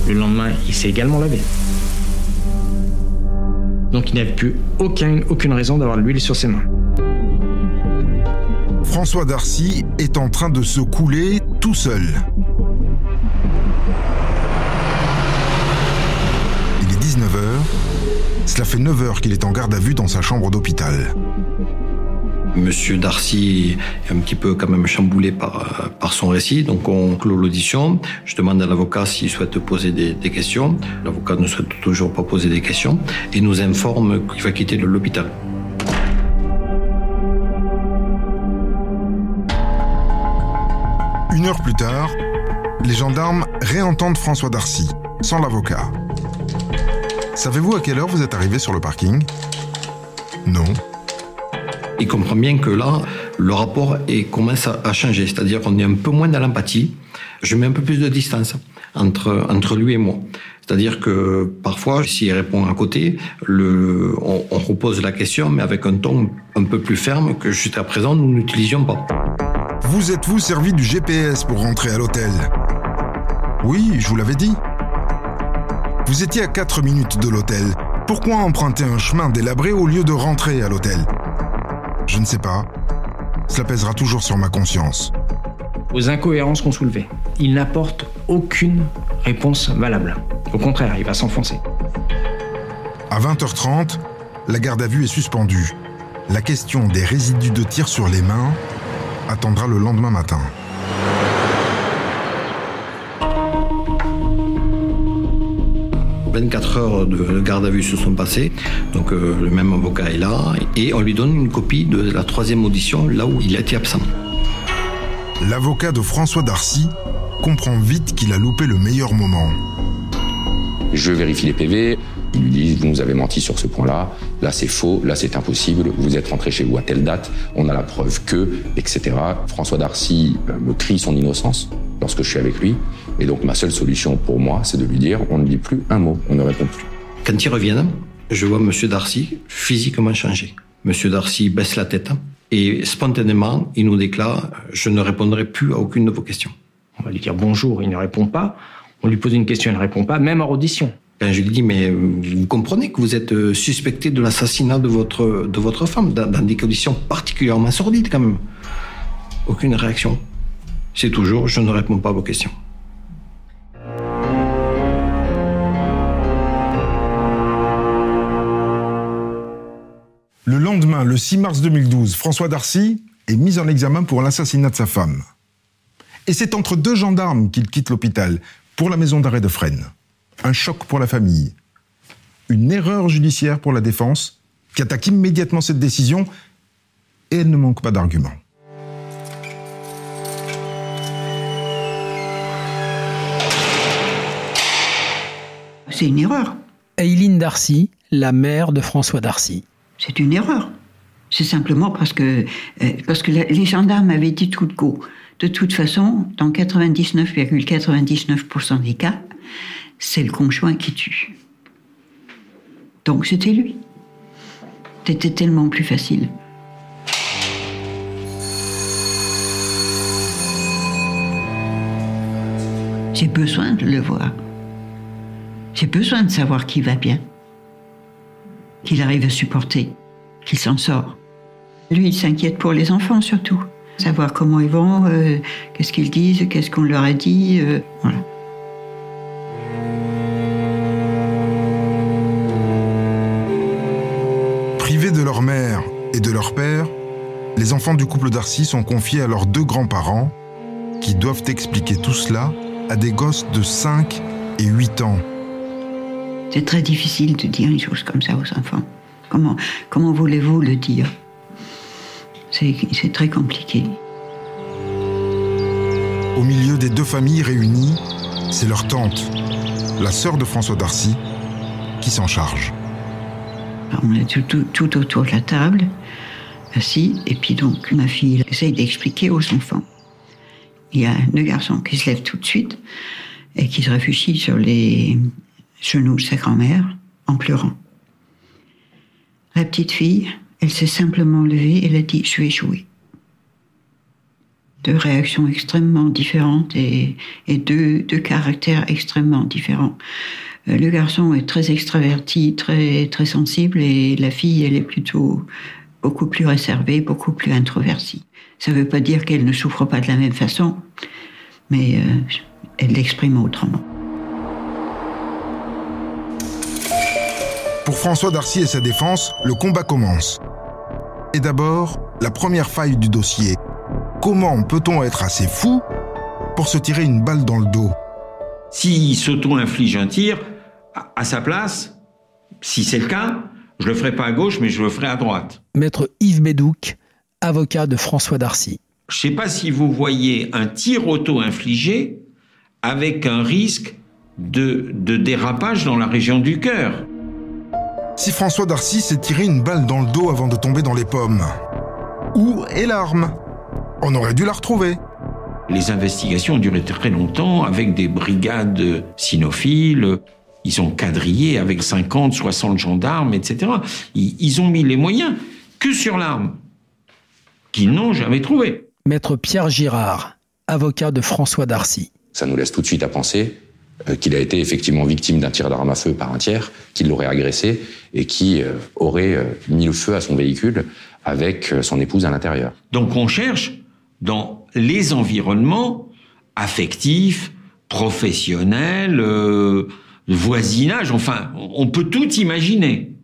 Le lendemain, il s'est également lavé. Donc, il n'avait plus aucune raison d'avoir de l'huile sur ses mains. François Darcy est en train de se couler tout seul. Il est 19h. Cela fait 9 heures qu'il est en garde à vue dans sa chambre d'hôpital. Monsieur Darcy est un petit peu quand même chamboulé par son récit, donc on clôt l'audition. Je demande à l'avocat s'il souhaite poser des questions. L'avocat ne souhaite toujours pas poser des questions et nous informe qu'il va quitter l'hôpital. Une heure plus tard, les gendarmes réentendent François Darcy, sans l'avocat. Savez-vous à quelle heure vous êtes arrivé sur le parking ? Non. Il comprend bien que là, le rapport commence à changer, c'est-à-dire qu'on est un peu moins dans l'empathie. Je mets un peu plus de distance entre lui et moi. C'est-à-dire que parfois, s'il répond à côté, on repose la question, mais avec un ton un peu plus ferme que jusqu'à présent, nous n'utilisions pas. Vous êtes-vous servi du GPS pour rentrer à l'hôtel ? Oui, je vous l'avais dit. Vous étiez à 4 minutes de l'hôtel. Pourquoi emprunter un chemin délabré au lieu de rentrer à l'hôtel ? Je ne sais pas. Cela pèsera toujours sur ma conscience. Aux incohérences qu'on soulevait, il n'apporte aucune réponse valable. Au contraire, il va s'enfoncer. À 20h30, la garde à vue est suspendue. La question des résidus de tir sur les mains attendra le lendemain matin. « 24 heures de garde à vue se sont passées, donc le même avocat est là, et on lui donne une copie de la 3e audition, là où il a été absent. » L'avocat de François Darcy comprend vite qu'il a loupé le meilleur moment. Je vérifie les PV, ils lui disent « vous nous avez menti sur ce point-là, là c'est faux, là c'est impossible, vous êtes rentré chez vous à telle date, on a la preuve que, etc. » François Darcy me crie son innocence lorsque je suis avec lui, et donc ma seule solution pour moi, c'est de lui dire « on ne dit plus un mot, on ne répond plus ». Quand ils reviennent, je vois M. Darcy physiquement changé. M. Darcy baisse la tête et spontanément, il nous déclare « je ne répondrai plus à aucune de vos questions ». On va lui dire bonjour, il ne répond pas. On lui pose une question, il ne répond pas, même en audition. Quand je lui dis, mais vous comprenez que vous êtes suspecté de l'assassinat de votre femme, dans des conditions particulièrement sordides quand même. Aucune réaction. C'est toujours, je ne réponds pas à vos questions. Le lendemain, le 6 mars 2012, François Darcy est mis en examen pour l'assassinat de sa femme. Et c'est entre 2 gendarmes qu'il quitte l'hôpital pour la maison d'arrêt de Fresnes. Un choc pour la famille. Une erreur judiciaire pour la défense qui attaque immédiatement cette décision et elle ne manque pas d'arguments. C'est une erreur. Aileen Darcy, la mère de François Darcy. C'est une erreur. C'est simplement parce que les gendarmes avaient dit tout de go. De toute façon, dans 99,99% des cas, c'est le conjoint qui tue. Donc c'était lui. C'était tellement plus facile. J'ai besoin de le voir. J'ai besoin de savoir qu'il va bien. Qu'il arrive à supporter. Qu'il s'en sort. Lui, il s'inquiète pour les enfants surtout. Savoir comment ils vont, qu'est-ce qu'ils disent, qu'est-ce qu'on leur a dit, voilà. Privés de leur mère et de leur père, les enfants du couple Darcy sont confiés à leurs 2 grands-parents qui doivent expliquer tout cela à des gosses de 5 et 8 ans. C'est très difficile de dire une chose comme ça aux enfants. Comment voulez-vous le dire ? C'est très compliqué. Au milieu des deux familles réunies, c'est leur tante, la sœur de François Darcy, qui s'en charge. On est tout autour de la table, assis, et puis donc ma fille essaye d'expliquer aux enfants. Il y a le garçon qui se lève tout de suite et qui se réfugie sur les genoux de sa grand-mère en pleurant. La petite fille, elle s'est simplement levée et elle a dit « je vais jouer ». Deux réactions extrêmement différentes et deux caractères extrêmement différents. Le garçon est très extraverti, très, très sensible, et la fille, elle est plutôt beaucoup plus réservée, beaucoup plus introvertie. Ça ne veut pas dire qu'elle ne souffre pas de la même façon, mais elle l'exprime autrement. Pour François Darcy et sa défense, le combat commence. Et d'abord, la première faille du dossier. Comment peut-on être assez fou pour se tirer une balle dans le dos ? S'il s'auto-inflige un tir, à sa place, si c'est le cas, je le ferai pas à gauche, mais je le ferai à droite. Maître Yves Bédouc, avocat de François Darcy. Je sais pas si vous voyez un tir auto-infligé avec un risque de dérapage dans la région du cœur. Si François Darcy s'est tiré une balle dans le dos avant de tomber dans les pommes, où est l'arme ? On aurait dû la retrouver. Les investigations ont duré très longtemps avec des brigades cynophiles. Ils ont quadrillé avec 50, 60 gendarmes, etc. Ils ont mis les moyens que sur l'arme, qu'ils n'ont jamais trouvée. Maître Pierre Girard, avocat de François Darcy. Ça nous laisse tout de suite à penser qu'il a été effectivement victime d'un tir d'arme à feu par un tiers, qui l'aurait agressé et qui aurait mis le feu à son véhicule avec son épouse à l'intérieur. Donc on cherche dans les environnements affectifs, professionnels, voisinage, enfin, on peut tout imaginer.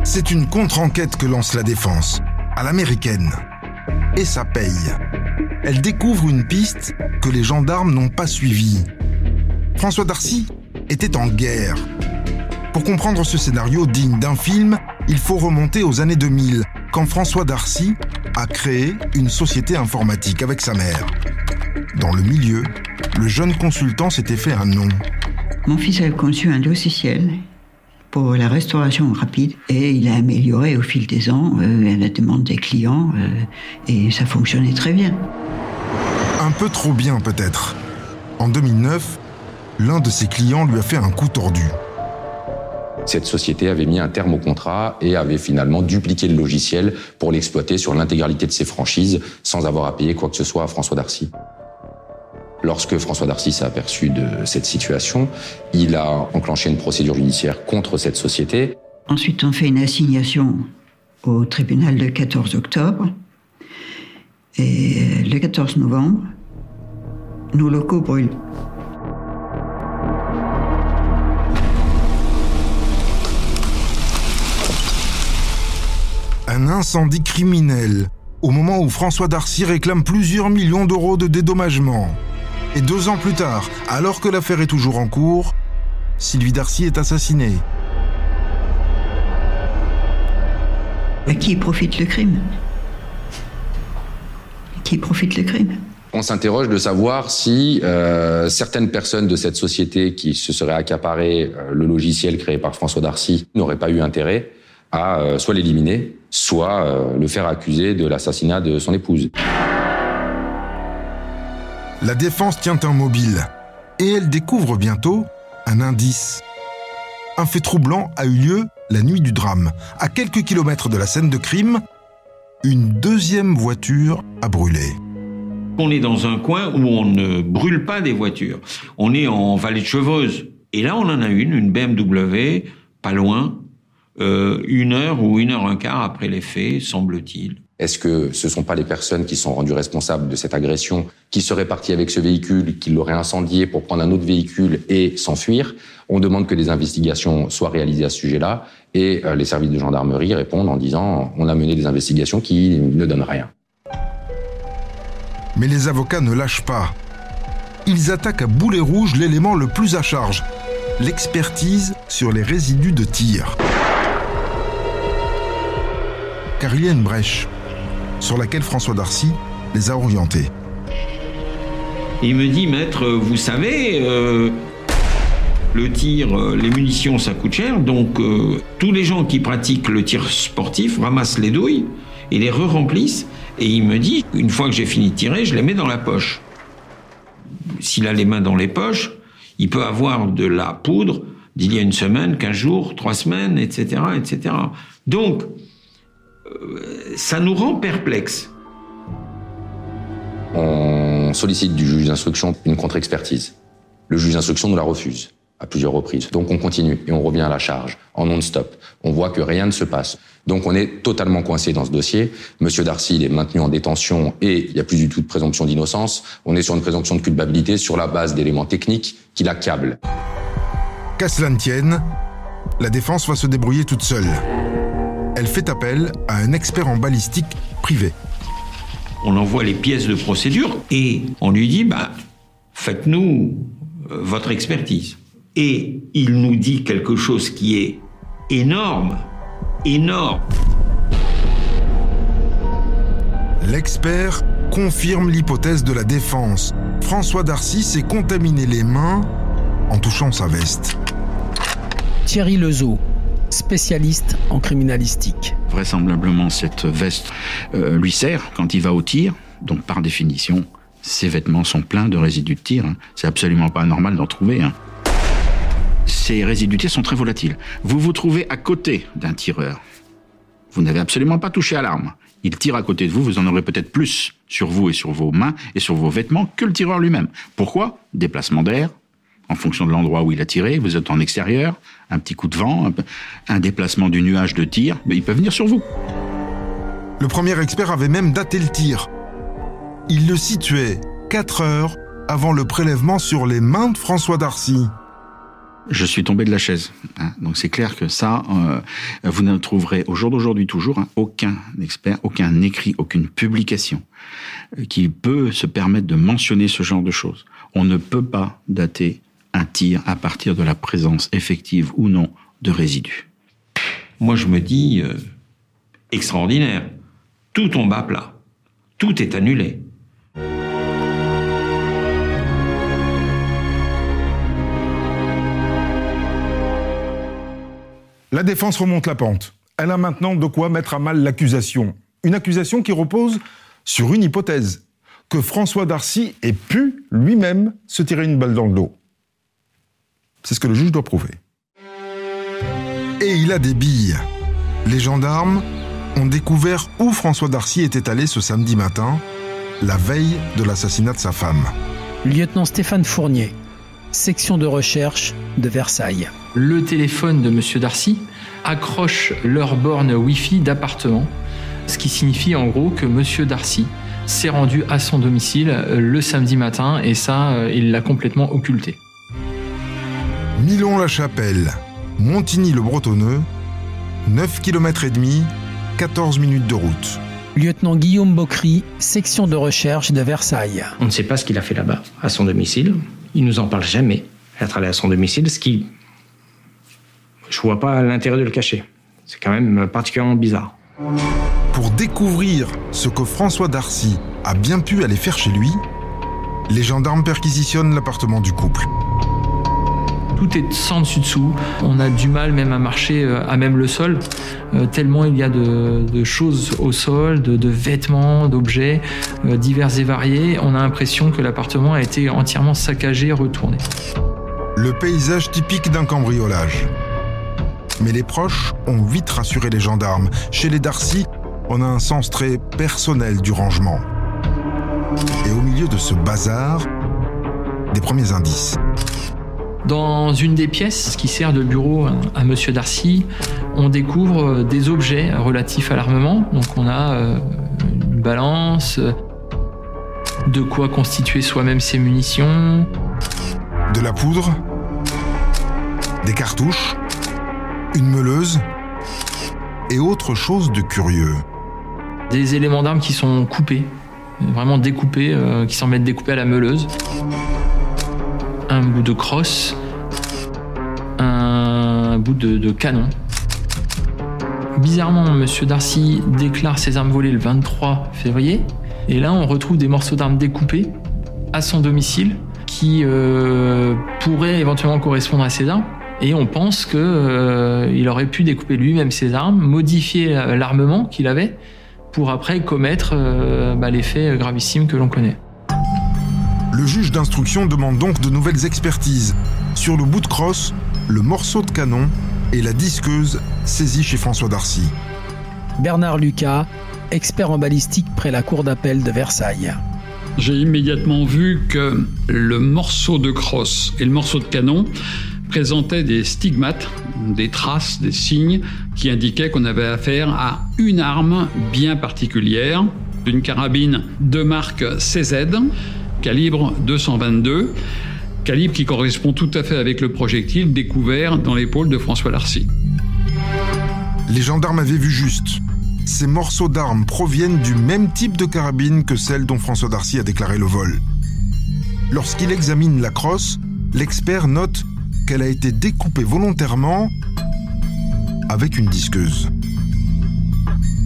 C'est une contre-enquête que lance la défense, à l'américaine. Et ça paye. Elle découvre une piste que les gendarmes n'ont pas suivie. François Darcy était en guerre. Pour comprendre ce scénario digne d'un film, il faut remonter aux années 2000, quand François Darcy a créé une société informatique avec sa mère. Dans le milieu, le jeune consultant s'était fait un nom. Mon fils a conçu un logiciel pour la restauration rapide et il a amélioré au fil des ans à la demande des clients et ça fonctionnait très bien. Un peu trop bien peut-être. En 2009, l'un de ses clients lui a fait un coup tordu. Cette société avait mis un terme au contrat et avait finalement dupliqué le logiciel pour l'exploiter sur l'intégralité de ses franchises sans avoir à payer quoi que ce soit à François Darcy. Lorsque François Darcy s'est aperçu de cette situation, il a enclenché une procédure judiciaire contre cette société. Ensuite, on fait une assignation au tribunal le 14 octobre. Et le 14 novembre, nos locaux brûlent. Un incendie criminel, au moment où François Darcy réclame plusieurs millions d'euros de dédommagement. Et 2 ans plus tard, alors que l'affaire est toujours en cours, Sylvie Darcy est assassinée. À qui profite le crime ? Qui profite le crime ? On s'interroge de savoir si certaines personnes de cette société qui se seraient accaparées le logiciel créé par François Darcy n'auraient pas eu intérêt à soit l'éliminer, soit le faire accuser de l'assassinat de son épouse. La défense tient un mobile et elle découvre bientôt un indice. Un fait troublant a eu lieu la nuit du drame. À quelques kilomètres de la scène de crime, une deuxième voiture a brûlé. On est dans un coin où on ne brûle pas des voitures. On est en vallée de Chevreuse. Et là, on en a une BMW, pas loin, 1 heure ou 1 heure un quart après les faits, semble-t-il. Est-ce que ce ne sont pas les personnes qui sont rendues responsables de cette agression, qui seraient parties avec ce véhicule, qui l'auraient incendié pour prendre un autre véhicule et s'enfuir ? On demande que des investigations soient réalisées à ce sujet-là et les services de gendarmerie répondent en disant « on a mené des investigations qui ne donnent rien ». Mais les avocats ne lâchent pas. Ils attaquent à boulet rouge l'élément le plus à charge, l'expertise sur les résidus de tir. Car il y a une brèche sur laquelle François Darcy les a orientés. Il me dit, maître, vous savez, le tir, les munitions, ça coûte cher, donc tous les gens qui pratiquent le tir sportif ramassent les douilles et les re-remplissent. Et il me dit, une fois que j'ai fini de tirer, je les mets dans la poche. S'il a les mains dans les poches, il peut avoir de la poudre d'il y a une semaine, 15 jours, 3 semaines, etc., etc. Donc, ça nous rend perplexes. On sollicite du juge d'instruction une contre-expertise. Le juge d'instruction nous la refuse à plusieurs reprises. Donc on continue et on revient à la charge, en non-stop. On voit que rien ne se passe. Donc on est totalement coincé dans ce dossier. Monsieur Darcy, il est maintenu en détention et il n'y a plus du tout de présomption d'innocence. On est sur une présomption de culpabilité sur la base d'éléments techniques qui l'accablent. Qu'à cela ne tienne, la défense va se débrouiller toute seule. Elle fait appel à un expert en balistique privé. On envoie les pièces de procédure et on lui dit, faites-nous votre expertise. Et il nous dit quelque chose qui est énorme, énorme. L'expert confirme l'hypothèse de la défense. François Darcy s'est contaminé les mains en touchant sa veste. Thierry Lezeau, spécialiste en criminalistique. Vraisemblablement, cette veste lui sert quand il va au tir. Donc, par définition, ses vêtements sont pleins de résidus de tir. C'est absolument pas anormal d'en trouver. Ces résidus de tir sont très volatiles. Vous vous trouvez à côté d'un tireur. Vous n'avez absolument pas touché à l'arme. Il tire à côté de vous, vous en aurez peut-être plus sur vous et sur vos mains et sur vos vêtements que le tireur lui-même. Pourquoi ? Déplacement d'air, en fonction de l'endroit où il a tiré, vous êtes en extérieur, un petit coup de vent, un déplacement du nuage de tir, mais il peut venir sur vous. Le premier expert avait même daté le tir. Il le situait 4 heures avant le prélèvement sur les mains de François Darcy. Je suis tombé de la chaise. Donc c'est clair que ça, vous ne trouverez au jour d'aujourd'hui toujours aucun expert, aucun écrit, aucune publication qui peut se permettre de mentionner ce genre de choses. On ne peut pas dater un tir à partir de la présence effective ou non de résidus. Moi je me dis, extraordinaire, tout tombe à plat, tout est annulé. La défense remonte la pente. Elle a maintenant de quoi mettre à mal l'accusation. Une accusation qui repose sur une hypothèse, que François Darcy ait pu lui-même se tirer une balle dans le dos. C'est ce que le juge doit prouver. Et il a des billes. Les gendarmes ont découvert où François Darcy était allé ce samedi matin, la veille de l'assassinat de sa femme. Lieutenant Stéphane Fournier, section de recherche de Versailles. Le téléphone de M. Darcy accroche leur borne Wi-Fi d'appartement, ce qui signifie en gros que M. Darcy s'est rendu à son domicile le samedi matin et ça, il l'a complètement occulté. Milon-la-Chapelle, Montigny-le-Bretonneux, 9 km et demi, 14 minutes de route. Lieutenant Guillaume Bocry, section de recherche de Versailles. On ne sait pas ce qu'il a fait là-bas, à son domicile. Il nous en parle jamais, être allé à son domicile, ce qui... Je vois pas l'intérêt de le cacher. C'est quand même particulièrement bizarre. Pour découvrir ce que François Darcy a bien pu aller faire chez lui, les gendarmes perquisitionnent l'appartement du couple. Tout est sans dessus dessous. On a du mal même à marcher à même le sol, tellement il y a de choses au sol, de vêtements, d'objets divers et variés. On a l'impression que l'appartement a été entièrement saccagé, retourné. Le paysage typique d'un cambriolage. Mais les proches ont vite rassuré les gendarmes. Chez les Darcy, on a un sens très personnel du rangement. Et au milieu de ce bazar, des premiers indices. Dans une des pièces qui sert de bureau à M. Darcy, on découvre des objets relatifs à l'armement. Donc on a une balance, de quoi constituer soi-même ses munitions. De la poudre, des cartouches, une meuleuse et autre chose de curieux. Des éléments d'armes qui sont coupés, vraiment découpés, qui semblent être découpés à la meuleuse. Un bout de crosse, un bout de canon. Bizarrement, M. Darcy déclare ses armes volées le 23 février, Et là, on retrouve des morceaux d'armes découpés à son domicile qui pourraient éventuellement correspondre à ces armes. Et on pense qu'il aurait pu découper lui-même ses armes, modifier l'armement qu'il avait pour après commettre les faits gravissimes que l'on connaît. Le juge d'instruction demande donc de nouvelles expertises sur le bout de crosse, le morceau de canon et la disqueuse saisie chez François Darcy. Bernard Lucas, expert en balistique près la cour d'appel de Versailles. J'ai immédiatement vu que le morceau de crosse et le morceau de canon présentaient des stigmates, des traces, des signes qui indiquaient qu'on avait affaire à une arme bien particulière, une carabine de marque CZ, calibre 222, calibre qui correspond tout à fait avec le projectile découvert dans l'épaule de François Darcy. Les gendarmes avaient vu juste. Ces morceaux d'armes proviennent du même type de carabine que celle dont François Darcy a déclaré le vol. Lorsqu'il examine la crosse, l'expert note qu'elle a été découpée volontairement avec une disqueuse.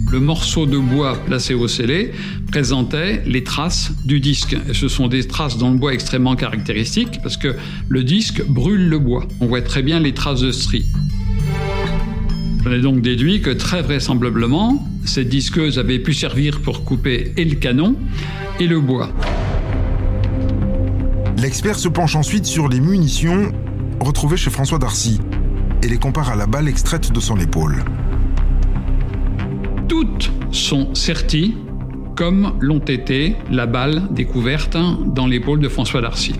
Le morceau de bois placé au scellé présentait les traces du disque. Et ce sont des traces dans le bois extrêmement caractéristiques parce que le disque brûle le bois. On voit très bien les traces de stries. J'en ai donc déduit que très vraisemblablement, cette disqueuse avait pu servir pour couper et le canon et le bois. L'expert se penche ensuite sur les munitions retrouvées chez François Darcy et les compare à la balle extraite de son épaule. Toutes sont serties comme l'ont été la balle découverte dans l'épaule de François Darcy.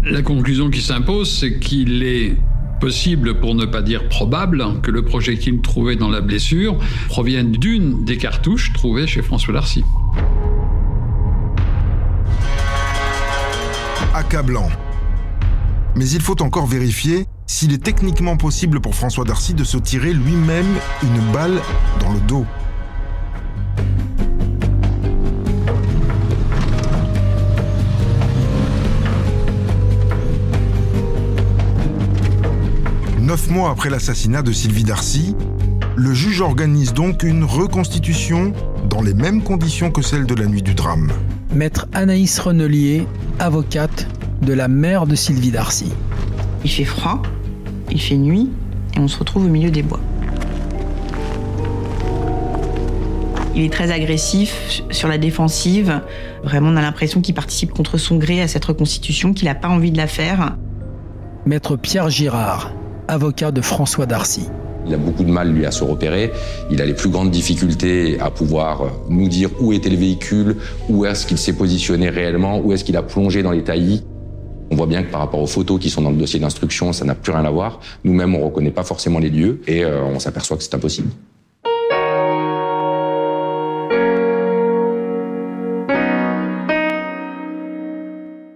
La conclusion qui s'impose, c'est qu'il est possible, pour ne pas dire probable, que le projectile trouvé dans la blessure provienne d'une des cartouches trouvées chez François Darcy. Accablant. Mais il faut encore vérifier s'il est techniquement possible pour François Darcy de se tirer lui-même une balle dans le dos. Neuf mois après l'assassinat de Sylvie Darcy, le juge organise donc une reconstitution dans les mêmes conditions que celle de la nuit du drame. Maître Anaïs Renelier, avocate de la mère de Sylvie Darcy. Il fait froid, il fait nuit, et on se retrouve au milieu des bois. Il est très agressif, sur la défensive. Vraiment, on a l'impression qu'il participe contre son gré à cette reconstitution, qu'il n'a pas envie de la faire. Maître Pierre Girard, avocat de François Darcy. Il a beaucoup de mal, lui, à se repérer. Il a les plus grandes difficultés à pouvoir nous dire où était le véhicule, où est-ce qu'il s'est positionné réellement, où est-ce qu'il a plongé dans les taillis. On voit bien que par rapport aux photos qui sont dans le dossier d'instruction, ça n'a plus rien à voir. Nous-mêmes, on ne reconnaît pas forcément les lieux et on s'aperçoit que c'est impossible.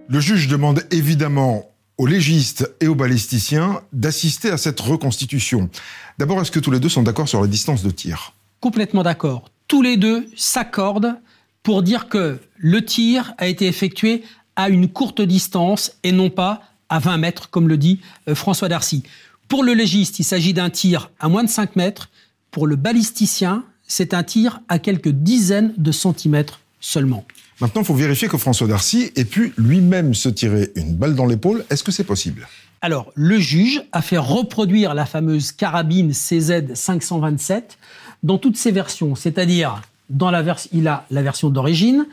Le juge demande évidemment aux légistes et aux balisticiens d'assister à cette reconstitution. D'abord, est-ce que tous les deux sont d'accord sur la distance de tir ? Complètement d'accord. Tous les deux s'accordent pour dire que le tir a été effectué à une courte distance et non pas à 20 mètres, comme le dit François Darcy. Pour le légiste, il s'agit d'un tir à moins de 5 mètres. Pour le balisticien, c'est un tir à quelques dizaines de centimètres seulement. Maintenant, il faut vérifier que François Darcy ait pu lui-même se tirer une balle dans l'épaule. Est-ce que c'est possible ? Alors, le juge a fait reproduire la fameuse carabine CZ 527 dans toutes ses versions. C'est-à-dire, il a la version d'origine,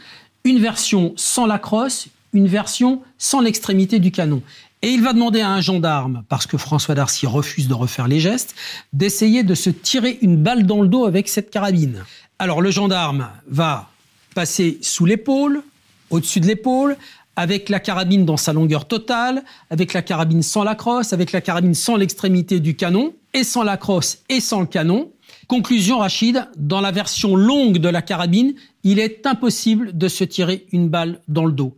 une version sans la crosse, une version sans l'extrémité du canon. Et il va demander à un gendarme, parce que François Darcy refuse de refaire les gestes, d'essayer de se tirer une balle dans le dos avec cette carabine. Alors, le gendarme va passer sous l'épaule, au-dessus de l'épaule, avec la carabine dans sa longueur totale, avec la carabine sans la crosse, avec la carabine sans l'extrémité du canon, et sans la crosse et sans le canon. Conclusion, Rachid, dans la version longue de la carabine, il est impossible de se tirer une balle dans le dos.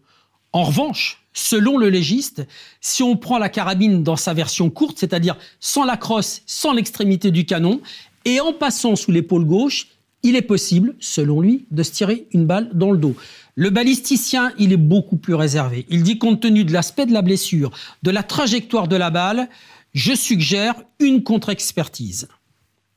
En revanche, selon le légiste, si on prend la carabine dans sa version courte, c'est-à-dire sans la crosse, sans l'extrémité du canon, et en passant sous l'épaule gauche, il est possible, selon lui, de se tirer une balle dans le dos. Le balisticien, il est beaucoup plus réservé. Il dit, compte tenu de l'aspect de la blessure, de la trajectoire de la balle, je suggère une contre-expertise.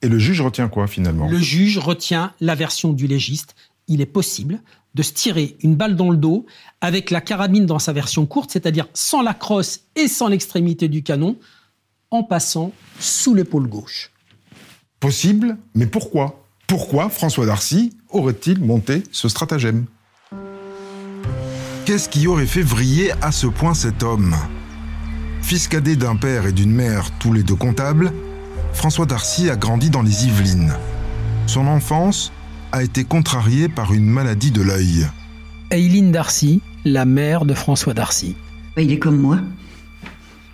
Et le juge retient quoi, finalement ? Le juge retient la version du légiste. Il est possible de se tirer une balle dans le dos avec la carabine dans sa version courte, c'est-à-dire sans la crosse et sans l'extrémité du canon, en passant sous l'épaule gauche. Possible, mais pourquoi ? Pourquoi François Darcy aurait-il monté ce stratagème ? Qu'est-ce qui aurait fait vriller à ce point cet homme ? Fils cadet d'un père et d'une mère, tous les deux comptables, François Darcy a grandi dans les Yvelines. Son enfance a été contrariée par une maladie de l'œil. Aileen Darcy, la mère de François Darcy. Il est comme moi.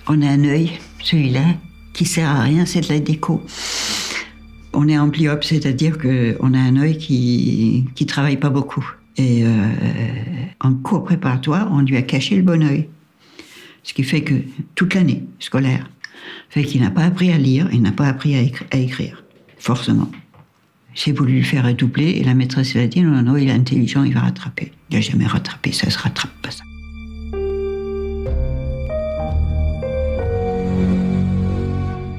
On a un œil, celui-là, qui sert à rien, c'est de la déco. On est amblyope, c'est-à-dire qu'on a un œil qui travaille pas beaucoup. Et en cours préparatoire, on lui a caché le bon œil. Ce qui fait que toute l'année scolaire, fait qu'il n'a pas appris à lire, il n'a pas appris à écrire, forcément. J'ai voulu lui faire redoubler et la maîtresse elle a dit non, il est intelligent, il va rattraper. Il n'a jamais rattrapé, ça se rattrape pas ça.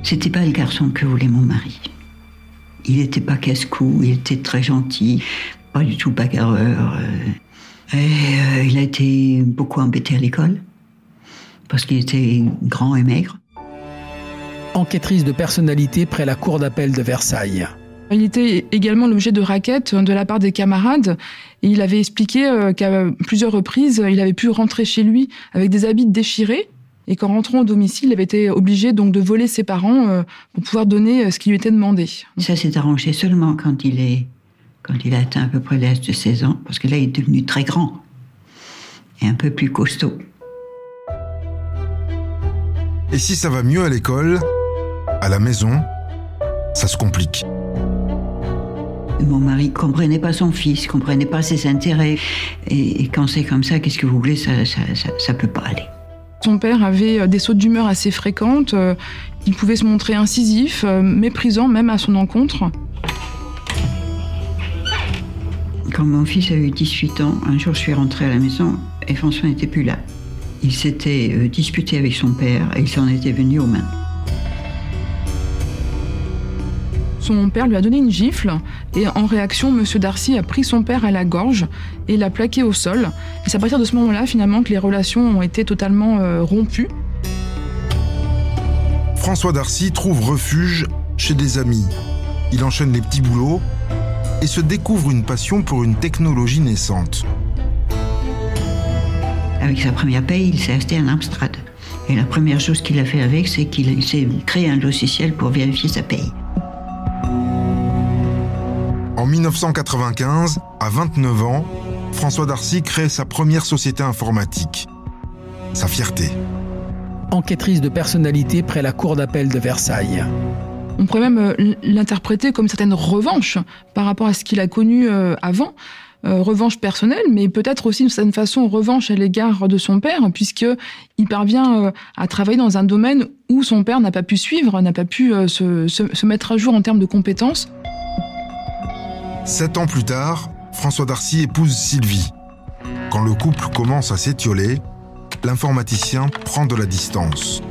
C'était pas le garçon que voulait mon mari. Il n'était pas casse-cou, il était très gentil, pas du tout bagarreur. Il a été beaucoup embêté à l'école, parce qu'il était grand et maigre. Enquêtrice de personnalité près la cour d'appel de Versailles. Il était également l'objet de raquettes de la part des camarades. Et il avait expliqué qu'à plusieurs reprises, il avait pu rentrer chez lui avec des habits déchirés. Et qu'en rentrant au domicile, il avait été obligé donc de voler ses parents pour pouvoir donner ce qui lui était demandé. Ça s'est arrangé seulement quand il a atteint à peu près l'âge de 16 ans, parce que là, il est devenu très grand et un peu plus costaud. Et si ça va mieux à l'école, à la maison, ça se complique. Mon mari comprenait pas son fils, comprenait pas ses intérêts. Et quand c'est comme ça, qu'est-ce que vous voulez, ça peut pas aller. Son père avait des sautes d'humeur assez fréquentes. Il pouvait se montrer incisif, méprisant même à son encontre. Quand mon fils a eu 18 ans, un jour je suis rentrée à la maison et François n'était plus là. Il s'était disputé avec son père et il s'en était venu aux mains. Son père lui a donné une gifle et en réaction, M. Darcy a pris son père à la gorge et l'a plaqué au sol. Et c'est à partir de ce moment-là, finalement, que les relations ont été totalement rompues. François Darcy trouve refuge chez des amis. Il enchaîne les petits boulots et se découvre une passion pour une technologie naissante. Avec sa première paye, il s'est acheté un Amstrad. Et la première chose qu'il a fait avec, c'est qu'il s'est créé un logiciel pour vérifier sa paye. En 1995, à 29 ans, François Darcy crée sa première société informatique. Sa fierté. Enquêtrice de personnalité près la cour d'appel de Versailles. On pourrait même l'interpréter comme une certaine revanche par rapport à ce qu'il a connu avant. Revanche personnelle, mais peut-être aussi d'une certaine façon revanche à l'égard de son père, puisqu'il parvient à travailler dans un domaine où son père n'a pas pu suivre, n'a pas pu se mettre à jour en termes de compétences. 7 ans plus tard, François Darcy épouse Sylvie. Quand le couple commence à s'étioler, l'informaticien prend de la distance.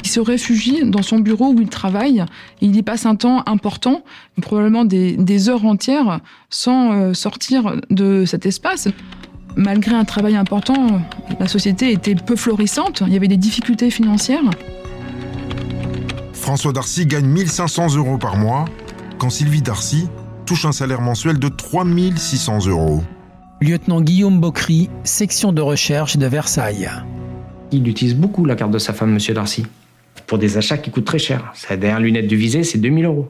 Il se réfugie dans son bureau où il travaille, et il y passe un temps important, probablement des heures entières, sans sortir de cet espace. Malgré un travail important, la société était peu florissante, il y avait des difficultés financières. François Darcy gagne 1 500 € par mois, quand Sylvie Darcy touche un salaire mensuel de 3 600 €. Lieutenant Guillaume Bocry, section de recherche de Versailles. Il utilise beaucoup la carte de sa femme, M. Darcy, pour des achats qui coûtent très cher. Sa dernière lunette de visée, c'est 2 000 €.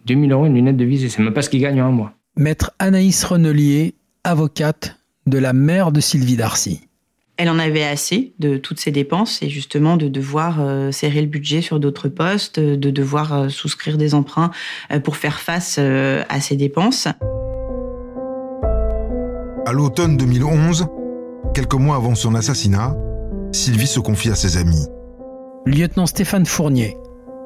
2 000 € une lunette de visée, c'est même pas ce qu'il gagne en un mois. Maître Anaïs Renelier, avocate de la mère de Sylvie Darcy. Elle en avait assez de toutes ces dépenses et justement de devoir serrer le budget sur d'autres postes, de devoir souscrire des emprunts pour faire face à ces dépenses. À l'automne 2011, quelques mois avant son assassinat, Sylvie se confie à ses amis. Lieutenant Stéphane Fournier,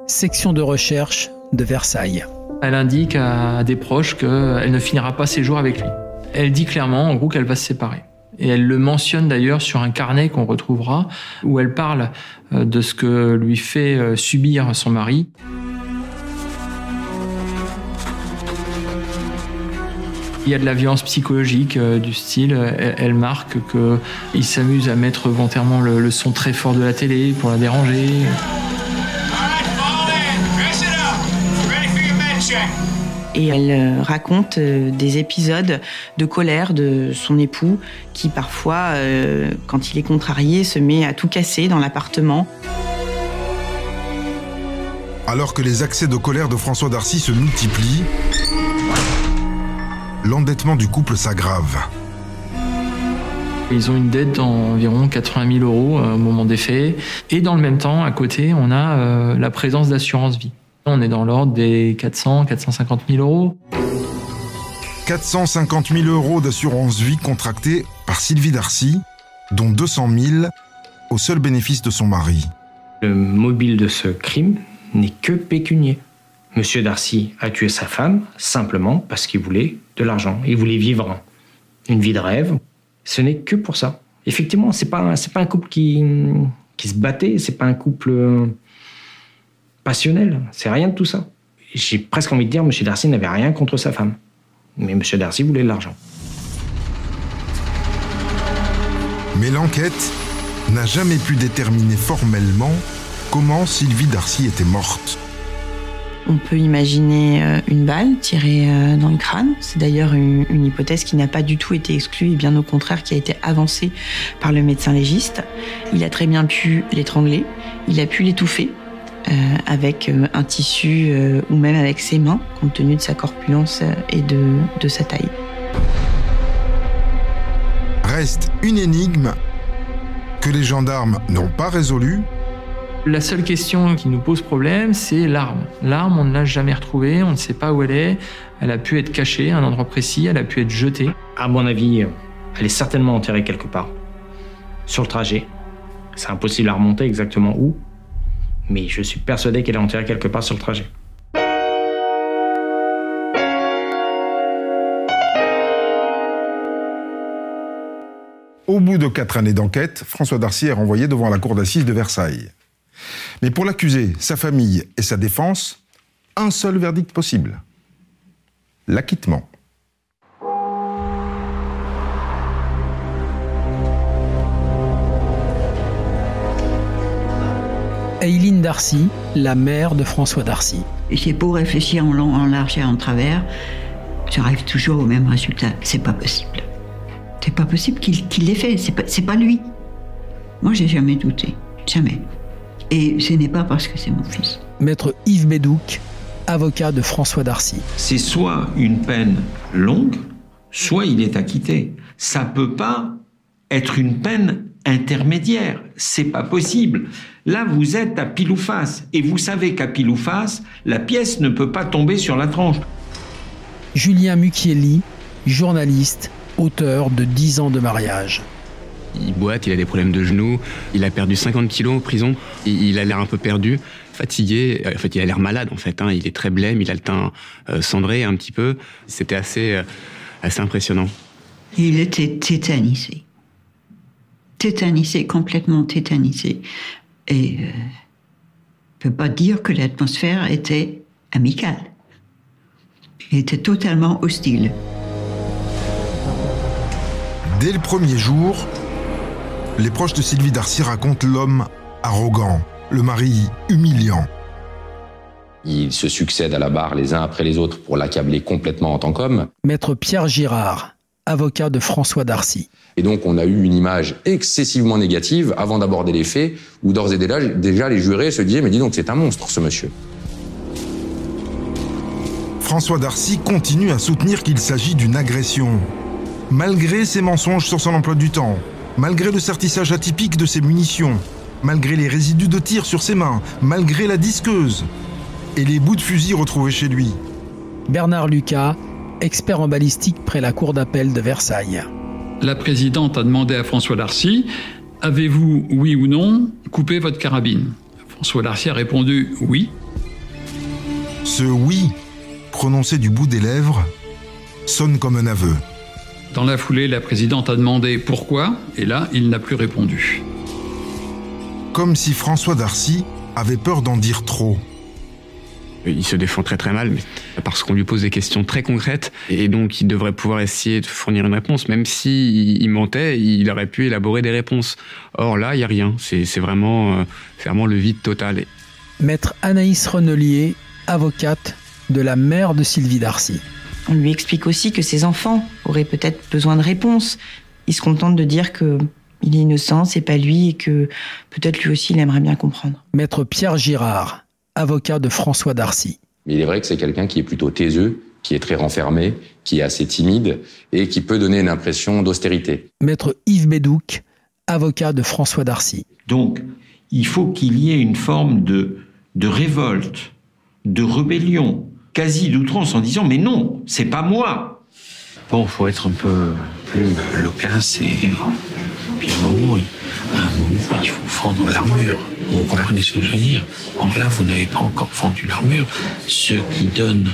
section de recherche de Versailles. Elle indique à des proches qu'elle ne finira pas ses jours avec lui. Elle dit clairement, en gros, qu'elle va se séparer. Et elle le mentionne d'ailleurs sur un carnet qu'on retrouvera, où elle parle de ce que lui fait subir son mari. Il y a de la violence psychologique du style, elle marque qu'il s'amuse à mettre volontairement le son très fort de la télé pour la déranger. Et elle raconte des épisodes de colère de son époux qui parfois, quand il est contrarié, se met à tout casser dans l'appartement. Alors que les accès de colère de François Darcy se multiplient, l'endettement du couple s'aggrave. Ils ont une dette d'environ 80 000 euros au moment des faits. Et dans le même temps, à côté, on a la présence d'assurance vie. On est dans l'ordre des 450 000 euros. 450 000 euros d'assurance vie contractée par Sylvie Darcy, dont 200 000 au seul bénéfice de son mari. Le mobile de ce crime n'est que pécunier. Monsieur Darcy a tué sa femme simplement parce qu'il voulait de l'argent. Il voulait vivre une vie de rêve. Ce n'est que pour ça. Effectivement, c'est pas un couple qui se battait, c'est pas un couple passionnel, c'est rien de tout ça. J'ai presque envie de dire, monsieur Darcy n'avait rien contre sa femme. Mais monsieur Darcy voulait de l'argent. Mais l'enquête n'a jamais pu déterminer formellement comment Sylvie Darcy était morte. On peut imaginer une balle tirée dans le crâne. C'est d'ailleurs une hypothèse qui n'a pas du tout été exclue et bien au contraire qui a été avancée par le médecin légiste. Il a très bien pu l'étrangler, il a pu l'étouffer avec un tissu ou même avec ses mains, compte tenu de sa corpulence et de sa taille. Reste une énigme que les gendarmes n'ont pas résolue. La seule question qui nous pose problème, c'est l'arme. L'arme, on ne l'a jamais retrouvée, on ne sait pas où elle est. Elle a pu être cachée à un endroit précis, elle a pu être jetée. À mon avis, elle est certainement enterrée quelque part, sur le trajet. C'est impossible à remonter exactement où, mais je suis persuadé qu'elle est enterrée quelque part sur le trajet. Au bout de 4 années d'enquête, François Darcy est renvoyé devant la cour d'assises de Versailles. Mais pour l'accusé, sa famille et sa défense, un seul verdict possible. L'acquittement. Aileen Darcy, la mère de François Darcy. J'ai beau réfléchir en long, en large et en travers, j'arrive toujours au même résultat. C'est pas possible. C'est pas possible qu'il l'ait fait. C'est pas lui. Moi, j'ai jamais douté. Jamais. Et ce n'est pas parce que c'est mon fils. Maître Yves Bédouc, avocat de François Darcy. C'est soit une peine longue, soit il est acquitté. Ça peut pas être une peine intermédiaire. C'est pas possible. Là, vous êtes à pile ou face. Et vous savez qu'à pile ou face, la pièce ne peut pas tomber sur la tranche. Julien Mucchielli, journaliste, auteur de 10 ans de mariage. Il boite, il a des problèmes de genoux, il a perdu 50 kilos en prison, il a l'air un peu perdu, fatigué, en fait il a l'air malade en fait, il est très blême, il a le teint cendré un petit peu, c'était assez impressionnant. Il était tétanisé. Tétanisé, complètement tétanisé. Et je ne peux pas dire que l'atmosphère était amicale. Il était totalement hostile. Dès le premier jour, les proches de Sylvie Darcy racontent l'homme arrogant, le mari humiliant. Ils se succèdent à la barre les uns après les autres pour l'accabler complètement en tant qu'homme. Maître Pierre Girard, avocat de François Darcy. Et donc on a eu une image excessivement négative avant d'aborder les faits, où d'ores et déjà les jurés se disaient « mais dis donc c'est un monstre ce monsieur ». François Darcy continue à soutenir qu'il s'agit d'une agression. Malgré ses mensonges sur son emploi du temps, malgré le sertissage atypique de ses munitions, malgré les résidus de tir sur ses mains, malgré la disqueuse et les bouts de fusil retrouvés chez lui. Bernard Lucas, expert en balistique près la cour d'appel de Versailles. La présidente a demandé à François Darcy « Avez-vous, oui ou non, coupé votre carabine ?» François Darcy a répondu « Oui ». Ce « oui », prononcé du bout des lèvres, sonne comme un aveu. Dans la foulée, la présidente a demandé pourquoi, et là, il n'a plus répondu. Comme si François Darcy avait peur d'en dire trop. Il se défend très très mal, mais parce qu'on lui pose des questions très concrètes, et donc il devrait pouvoir essayer de fournir une réponse. Même s'il mentait, il aurait pu élaborer des réponses. Or là, il n'y a rien. C'est vraiment le vide total. Maître Anaïs Renelier, avocate de la mère de Sylvie Darcy. On lui explique aussi que ses enfants auraient peut-être besoin de réponses. Il se contente de dire qu'il est innocent, c'est pas lui, et que peut-être lui aussi il aimerait bien comprendre. Maître Pierre Girard, avocat de François Darcy. Mais il est vrai que c'est quelqu'un qui est plutôt taiseux, qui est très renfermé, qui est assez timide et qui peut donner une impression d'austérité. Maître Yves Bédouc, avocat de François Darcy. Donc, il faut qu'il y ait une forme de révolte, de rébellion, quasi d'outrance, en disant « mais non, c'est pas moi ». Bon, il faut être un peu plus loquace et puis à un moment, il faut fendre l'armure. Vous comprenez ce que je veux dire? Or là, vous n'avez pas encore fendu l'armure, ce qui donne,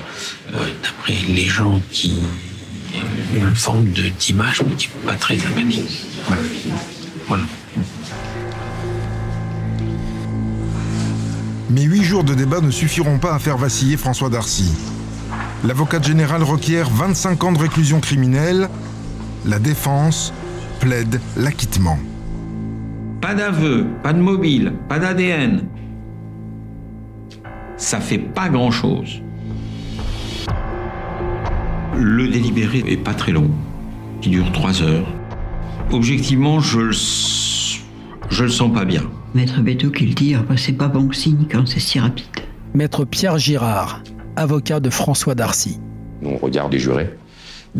d'après les gens qui une forme d'image, mais qui n'est pas très sympathique. Voilà. Mais 8 jours de débat ne suffiront pas à faire vaciller François Darcy. L'avocate générale requiert 25 ans de réclusion criminelle. La défense plaide l'acquittement. Pas d'aveu, pas de mobile, pas d'ADN. Ça fait pas grand-chose. Le délibéré est pas très long. Il dure 3 heures. Objectivement, je le sens pas bien. Maître Bédouc, il dit c'est pas bon signe quand c'est si rapide. Maître Pierre Girard, avocat de François Darcy. On regarde des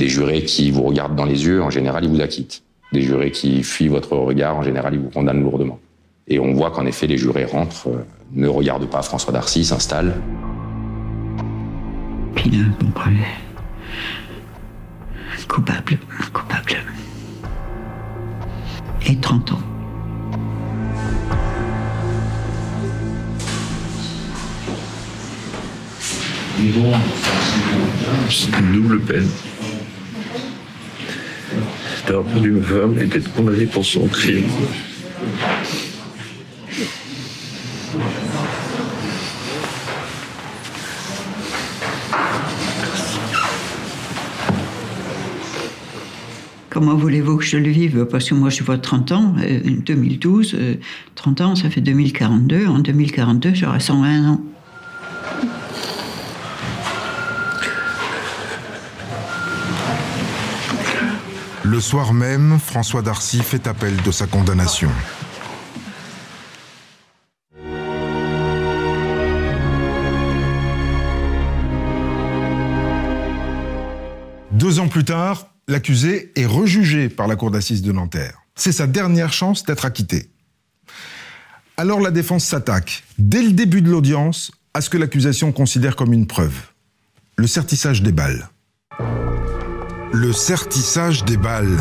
jurés qui vous regardent dans les yeux, en général, ils vous acquittent. Des jurés qui fuient votre regard, en général, ils vous condamnent lourdement. Et on voit qu'en effet, les jurés rentrent, ne regardent pas François Darcy, s'installent. Puis là, bon, coupable. Et 30 ans. C'est une double peine. D'avoir perdu ma femme et d'être condamné pour son crime. Comment voulez-vous que je le vive? Parce que moi, je vois 30 ans, 2012, 30 ans, ça fait 2042. En 2042, j'aurai 101 ans. Le soir même, François Darcy fait appel de sa condamnation. Deux ans plus tard, l'accusé est rejugé par la cour d'assises de Nanterre. C'est sa dernière chance d'être acquitté. Alors la défense s'attaque, dès le début de l'audience, à ce que l'accusation considère comme une preuve. Le sertissage des balles. Le sertissage des balles.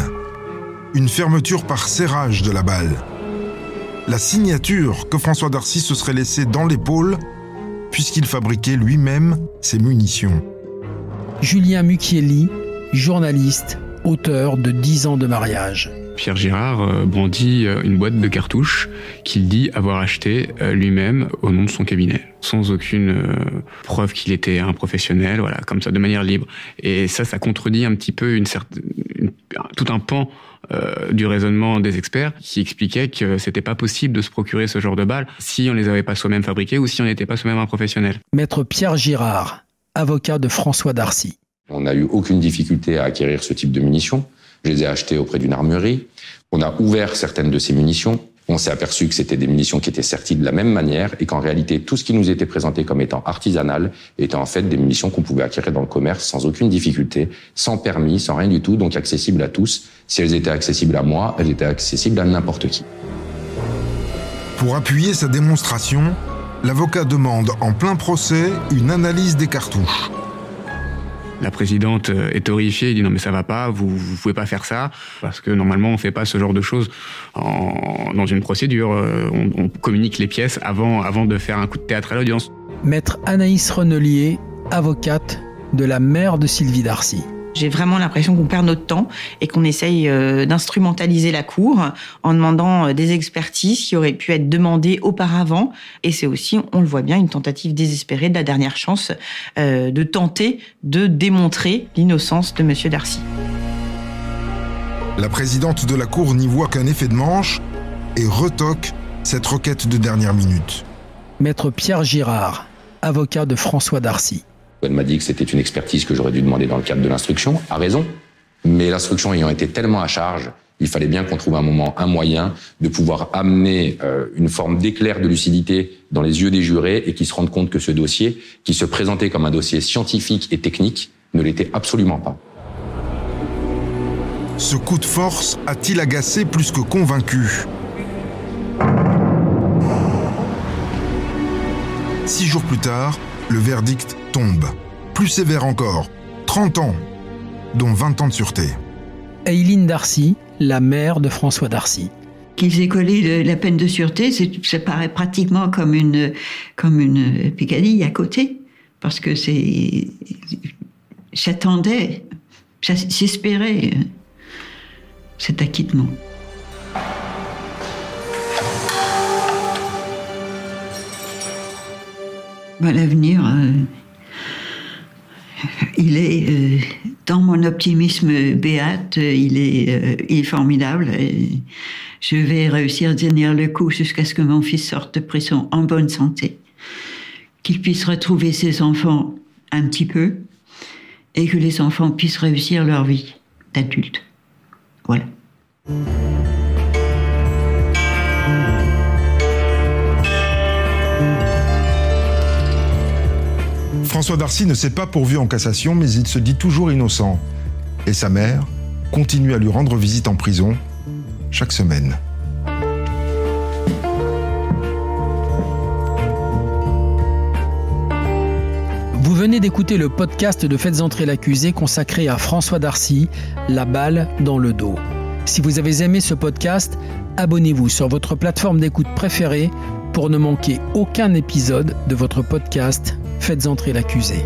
Une fermeture par serrage de la balle. La signature que François Darcy se serait laissée dans l'épaule, puisqu'il fabriquait lui-même ses munitions. Julien Mucchielli, journaliste, auteur de 10 ans de mariage. Pierre Girard brandit une boîte de cartouches qu'il dit avoir acheté lui-même au nom de son cabinet, sans aucune preuve qu'il était un professionnel, voilà, comme ça, de manière libre. Et ça contredit un petit peu tout un pan du raisonnement des experts qui expliquaient que c'était pas possible de se procurer ce genre de balles si on les avait pas soi-même fabriquées ou si on n'était pas soi-même un professionnel. Maître Pierre Girard, avocat de François Darcy. On n'a eu aucune difficulté à acquérir ce type de munitions. Je les ai achetées auprès d'une armurerie. On a ouvert certaines de ces munitions. On s'est aperçu que c'était des munitions qui étaient serties de la même manière et qu'en réalité, tout ce qui nous était présenté comme étant artisanal était en fait des munitions qu'on pouvait acquérir dans le commerce sans aucune difficulté, sans permis, sans rien du tout, donc accessibles à tous. Si elles étaient accessibles à moi, elles étaient accessibles à n'importe qui. Pour appuyer sa démonstration, l'avocat demande en plein procès une analyse des cartouches. La présidente est horrifiée, elle dit non mais ça va pas, vous pouvez pas faire ça, parce que normalement on fait pas ce genre de choses dans une procédure, on communique les pièces avant de faire un coup de théâtre à l'audience. Maître Anaïs Renelier, avocate de la mère de Sylvie Darcy. J'ai vraiment l'impression qu'on perd notre temps et qu'on essaye d'instrumentaliser la cour en demandant des expertises qui auraient pu être demandées auparavant. Et c'est aussi, on le voit bien, une tentative désespérée de la dernière chance de tenter de démontrer l'innocence de M. Darcy. La présidente de la Cour n'y voit qu'un effet de manche et retoque cette requête de dernière minute. Maître Pierre Girard, avocat de François Darcy. Elle m'a dit que c'était une expertise que j'aurais dû demander dans le cadre de l'instruction, à raison. Mais l'instruction ayant été tellement à charge, il fallait bien qu'on trouve un moyen de pouvoir amener une forme d'éclair de lucidité dans les yeux des jurés et qu'ils se rendent compte que ce dossier, qui se présentait comme un dossier scientifique et technique, ne l'était absolument pas. Ce coup de force a-t-il agacé plus que convaincu ? 6 jours plus tard, le verdict tombe. Plus sévère encore, 30 ans, dont 20 ans de sûreté. Aileen Darcy, la mère de François Darcy. Qu'ils aient collé la peine de sûreté, ça paraît pratiquement comme une pécadille à côté. Parce que j'attendais, j'espérais cet acquittement. L'avenir, il est, dans mon optimisme béate, il est formidable. Je vais réussir à tenir le coup jusqu'à ce que mon fils sorte de prison en bonne santé, qu'il puisse retrouver ses enfants un petit peu, et que les enfants puissent réussir leur vie d'adulte. Voilà. François Darcy ne s'est pas pourvu en cassation, mais il se dit toujours innocent. Et sa mère continue à lui rendre visite en prison chaque semaine. Vous venez d'écouter le podcast de Faites entrer l'accusé consacré à François Darcy, la balle dans le dos. Si vous avez aimé ce podcast, abonnez-vous sur votre plateforme d'écoute préférée pour ne manquer aucun épisode de votre podcast Faites entrer l'accusé.